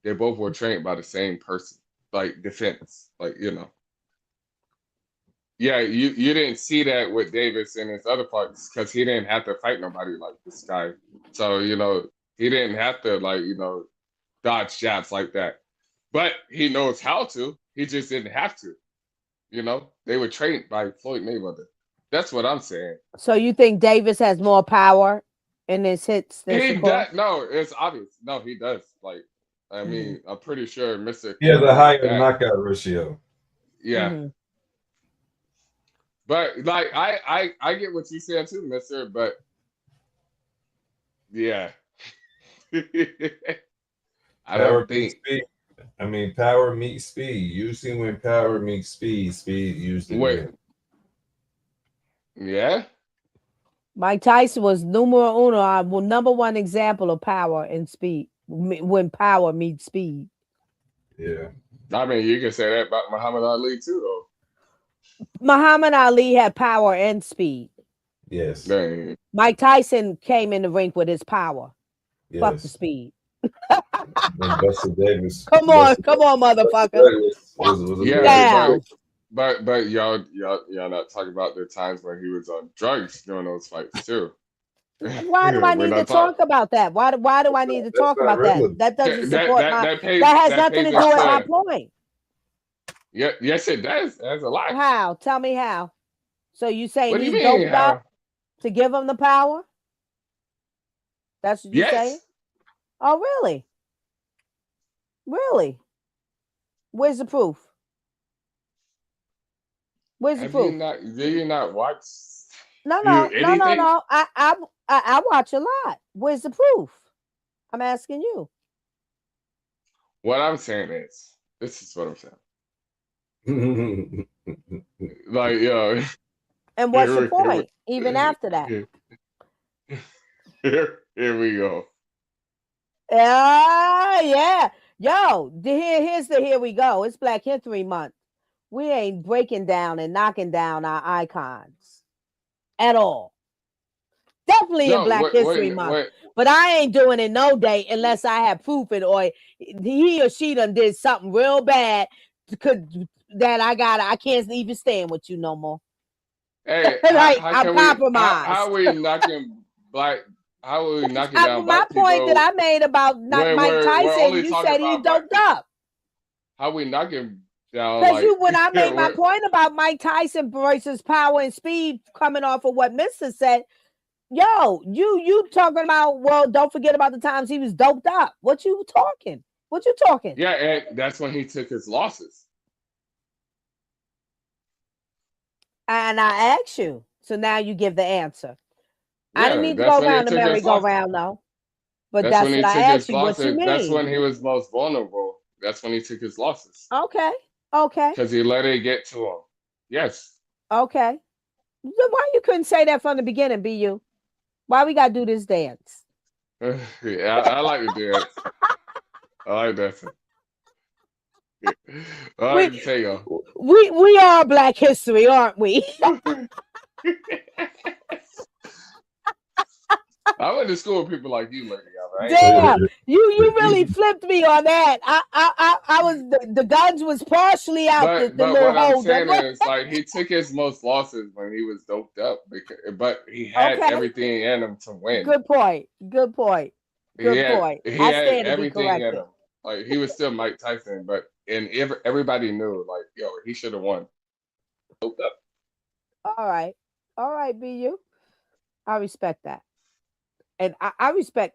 C: They both were trained by the same person. Like defense, Yeah, you didn't see that with Davis in his other parts because he didn't have to fight nobody like this guy. So, he didn't have to dodge jabs like that. But he knows how to. He just didn't have to. They were trained by Floyd Mayweather. That's what I'm saying.
D: So you think Davis has more power in his hits than Shakur?
C: No, it's obvious. No, he does. I mean, I'm pretty sure Mr.
B: He has a higher knockout ratio.
C: Yeah. But I get what you're saying too, Mister. But yeah, I don't think.
B: I mean, power meets speed. Usually, when power meets speed usually wins.
C: Yeah.
D: Mike Tyson was numero uno, number one example of power and speed. When power meets speed.
B: Yeah.
C: I mean, you can say that about Muhammad Ali too, though.
D: Muhammad Ali had power and speed.
B: Yes.
C: Dang.
D: Mike Tyson came in the ring with his power. Fuck the
B: Yes.
D: speed.
B: And Buster Davis.
D: Come on, motherfucker.
B: Davis was a
C: Yeah,
D: Down.
C: but y'all not talking about the times when he was on drugs during those fights too.
D: Why do I
C: We're
D: need to
C: not
D: talk about that? Why do I need to
B: That's
D: talk
B: not
D: about that?
B: relevant.
D: That doesn't support my. That
C: pays,
D: has
C: that
D: nothing to
C: pays
D: do with my
C: us,
D: point.
C: Yeah, yes, it does. That's a lot.
D: How? Tell me how. So you saying
C: What do you
D: he
C: mean?
D: doped up to give him the power? That's what you
C: Yes.
D: saying? Oh, really? Really? Where's the proof? Where's the
C: Have
D: proof?
C: you not? Do you not watch?
D: No.
C: anything?
D: I watch a lot. Where's the proof? I'm asking you.
C: What I'm saying is, this is what I'm saying. Like, yo,
D: And what's your
C: here
D: point? Even after that.
C: Here we go.
D: Yeah. Yo, here we go. It's Black History Month. We ain't breaking down and knocking down our icons at all. Definitely in Black History Month. But I ain't doing it no day unless I have proof it or he or she done did something real bad that I can't even stand with you no more.
C: Hey,
D: Like,
C: how
D: I'm
C: can
D: compromised.
C: how are we knocking black? How are we knocking down
D: my
C: black
D: point
C: people?
D: that I made about Mike Tyson, you said he doped up.
C: How we knocking down?
D: Because
C: Like,
D: when I made my point about Mike Tyson versus power and speed coming off of what Mr. said, yo, you talking about, well, don't forget about the times he was doped up. What you talking?
C: Yeah, and that's when he took his losses.
D: And I asked you. So now you give the answer.
C: Yeah,
D: I didn't need to
C: that's
D: go
C: when he
D: around the
C: took his
D: merry-go-round, though. But
C: That's
D: that's
C: when he
D: what
C: took
D: I
C: his
D: asked you. What you
C: losses. That's
D: mean?
C: when he was most vulnerable. That's when he took his losses.
D: Okay.
C: Because he let it get to him. Yes.
D: Okay. Then why you couldn't say that from the beginning, BU? Why we gotta do this dance?
C: Yeah, I like to dance. I like dancing. I like to tell y'all.
D: We are Black history, aren't we?
C: I went to school with people like you, lady. Right?
D: Damn, you really flipped me on that. I was the guns was partially out.
C: But
D: the
C: what I'm
D: hold
C: saying is, like, he took his most losses when he was doped up, but he had
D: Okay.
C: everything in him to win.
D: Good point.
C: He
D: I
C: had
D: stand to be
C: everything in
D: corrected.
C: him. Like, he was still Mike Tyson, but everybody knew, like, yo, he should have won. Doped up.
D: All right, BU. I respect that, and I respect.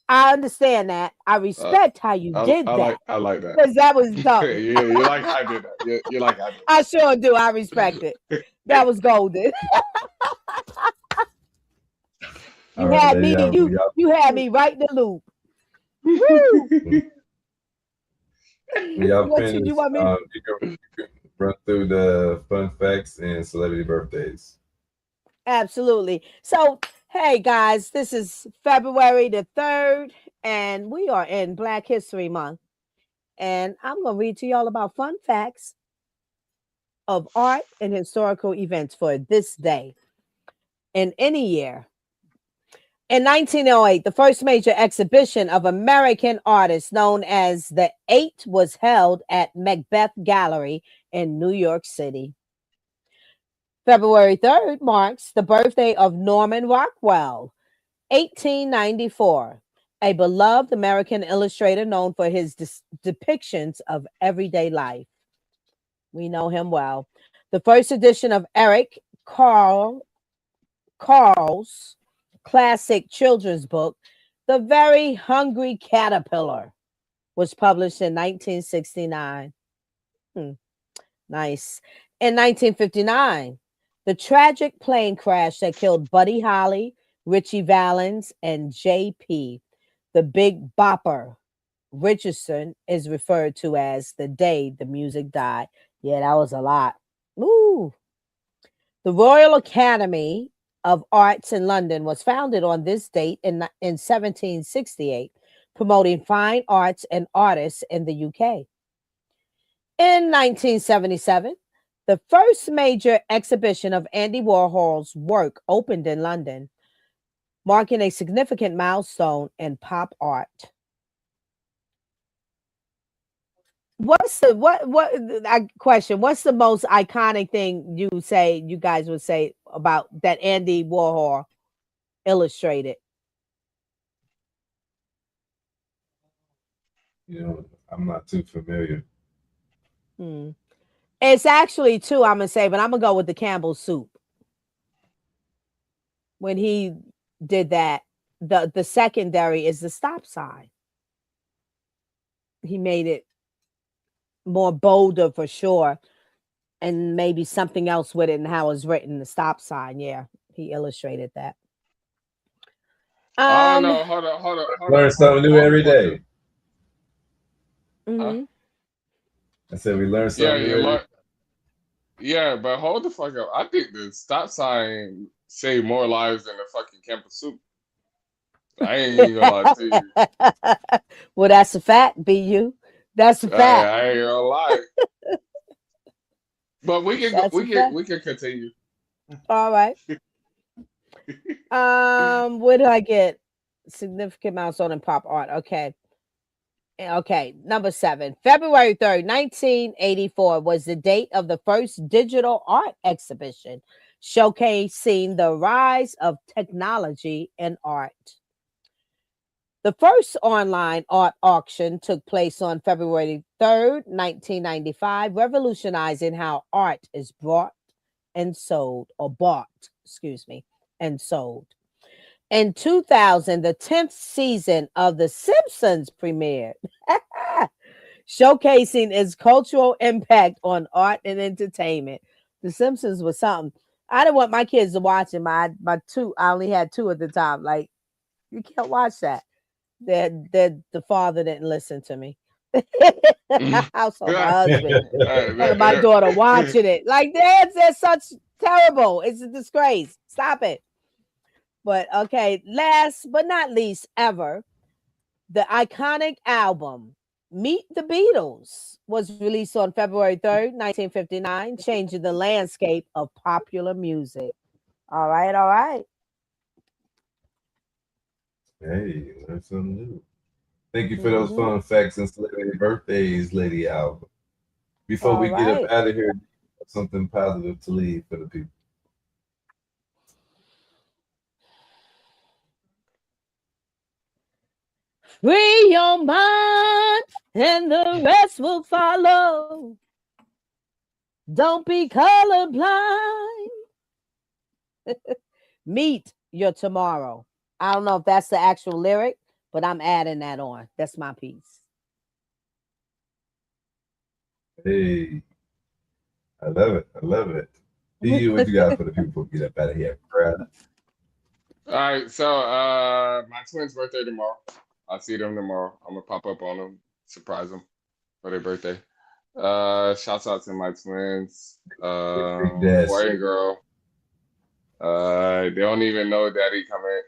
D: I understand that. I respect how you did that.
C: I like that.
D: Because that was dumb.
C: you like how I did that. You like how I did that.
D: I sure do. I respect it. That was golden. You had me. You had me right in the loop. Woo!
B: Y'all
D: What
B: finished,
D: you want me?
B: you can run through the fun facts and celebrity birthdays.
D: Absolutely. So, hey guys, this is February the 3rd, and we are in Black History Month. And I'm going to read to y'all about fun facts of art and historical events for this day in any year. In 1908, the first major exhibition of American artists known as the Eight was held at Macbeth Gallery in New York City. February 3rd marks the birthday of Norman Rockwell, 1894, a beloved American illustrator known for his depictions of everyday life. We know him well. The first edition of Eric Carle's classic children's book, The Very Hungry Caterpillar, was published in 1969. Nice. In 1959, the tragic plane crash that killed Buddy Holly, Richie Valens, and J.P., the Big Bopper Richardson, is referred to as the day the music died. Yeah, that was a lot. Ooh. The Royal Academy of Arts in London was founded on this date in 1768, promoting fine arts and artists in the UK. In 1977, the first major exhibition of Andy Warhol's work opened in London, marking a significant milestone in pop art. What's the question? What's the most iconic thing you guys would say about that Andy Warhol illustrated?
B: I'm not too familiar.
D: It's actually two, I'm gonna say, but I'm gonna go with the Campbell soup. When he did that, the secondary is the stop sign. He made it more bolder for sure, and maybe something else with it and how it's written, the stop sign. Yeah, he illustrated that.
C: Oh no, hold on.
B: Learn something new every day.
D: Mhm.
B: I said we learn something new every day.
C: Yeah, but hold the fuck up. I think the stop sign saved more lives than the fucking Campbell soup. I ain't even gonna lie to you.
D: Well, that's a fact, BU. That's a fact.
C: I ain't gonna lie. But we can continue.
D: All right. Where do I get significant milestone in pop art? Okay, number 7. February 3rd, 1984 was the date of the first digital art exhibition showcasing the rise of technology in art. The first online art auction took place on February 3rd, 1995, revolutionizing how art is bought and sold. In 2000, the 10th season of The Simpsons premiered, showcasing its cultural impact on art and entertainment. The Simpsons was something. I didn't want my kids to watch it. My two, I only had 2 at the time. Like, you can't watch that. The father didn't listen to me. Also, my husband and my daughter watching it. Like, that's such terrible. It's a disgrace. Stop it. But okay, last but not least ever, the iconic album Meet the Beatles was released on February 3rd, 1959, changing the landscape of popular music. All right.
B: Hey, learn something new. Thank you for those fun facts and celebrity birthdays, Lady Alba. Before we get up out of here, something positive to leave for the people.
D: Free your mind and the rest will follow. Don't be colorblind. Meet your tomorrow. I don't know if that's the actual lyric, but I'm adding that on. That's my piece.
B: Hey, I love it. BU, what you got for the people? Get up out of here.
C: All right, so my twins' birthday tomorrow. I'll see them tomorrow. I'm gonna pop up on them, surprise them for their birthday. Shouts out to my twins, boy and girl. They don't even know Daddy coming.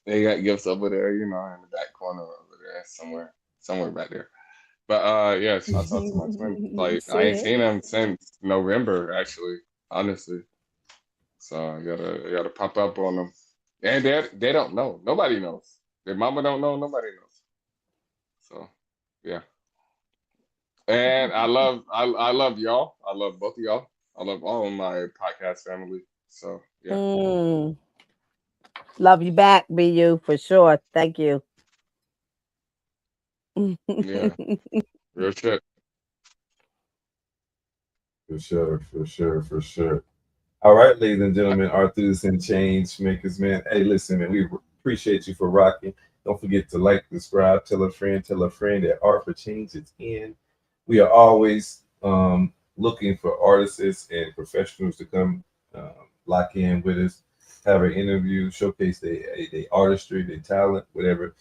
C: They got gifts over there, in the back corner over there, somewhere back there. But yeah, shouts out to my twins. Like, I ain't seen them since November, actually, honestly. So I gotta pop up on them. And they don't know. Nobody knows. Their mama don't know. Nobody knows. So yeah. And I love y'all. I love both of y'all. I love all of my podcast family. So yeah.
D: Love you back, BU, for sure. Thank you.
C: Yeah. Real shit.
B: For sure. All right, ladies and gentlemen, Arthurs and Change Makers, man. Hey, listen, man, we appreciate you for rocking. Don't forget to like, subscribe, tell a friend that Art for Change is in. We are always looking for artists and professionals to come lock in with us, have an interview, showcase their artistry, their talent, whatever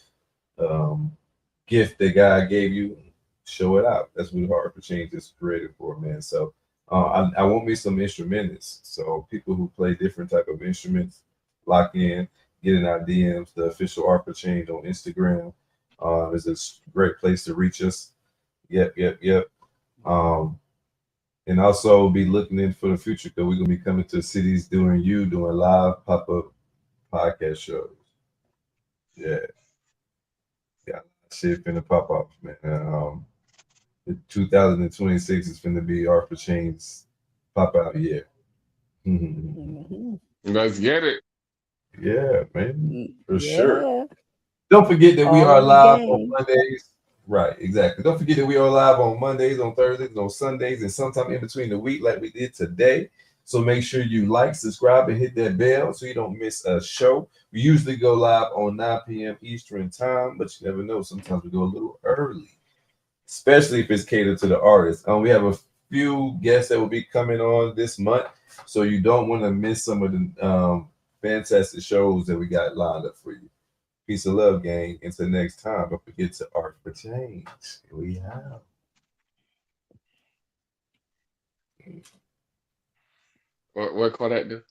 B: gift that God gave you, show it out. That's what Art for Change is created for, man. So I want me some instrumentalists. So people who play different type of instruments, lock in, get in our DMs. The official Art for Change on Instagram is a great place to reach us. Yep. And also be looking in for the future because we're gonna be coming to cities doing live pop-up podcast shows. Yeah. Shit finna pop off, man. 2026 is finna be Art for Change's pop out year.
C: Let's get it.
B: Yeah, man, for
D: Yeah.
B: sure. Don't forget that we
D: All
B: are
D: the
B: live on
D: game.
B: Mondays. Right, exactly. Don't forget that we are live on Mondays, on Thursdays, on Sundays, and sometime in between the week, like we did today. So make sure you like, subscribe, and hit that bell so you don't miss a show. We usually go live on 9 p.m. Eastern time, but you never know. Sometimes we go a little early, especially if it's catered to the artists. We have a few guests that will be coming on this month, so you don't want to miss some of the fantastic shows that we got lined up for you. Peace of love, gang. Until next time, don't forget to Art for Change. Here we have.
C: What Kodak do?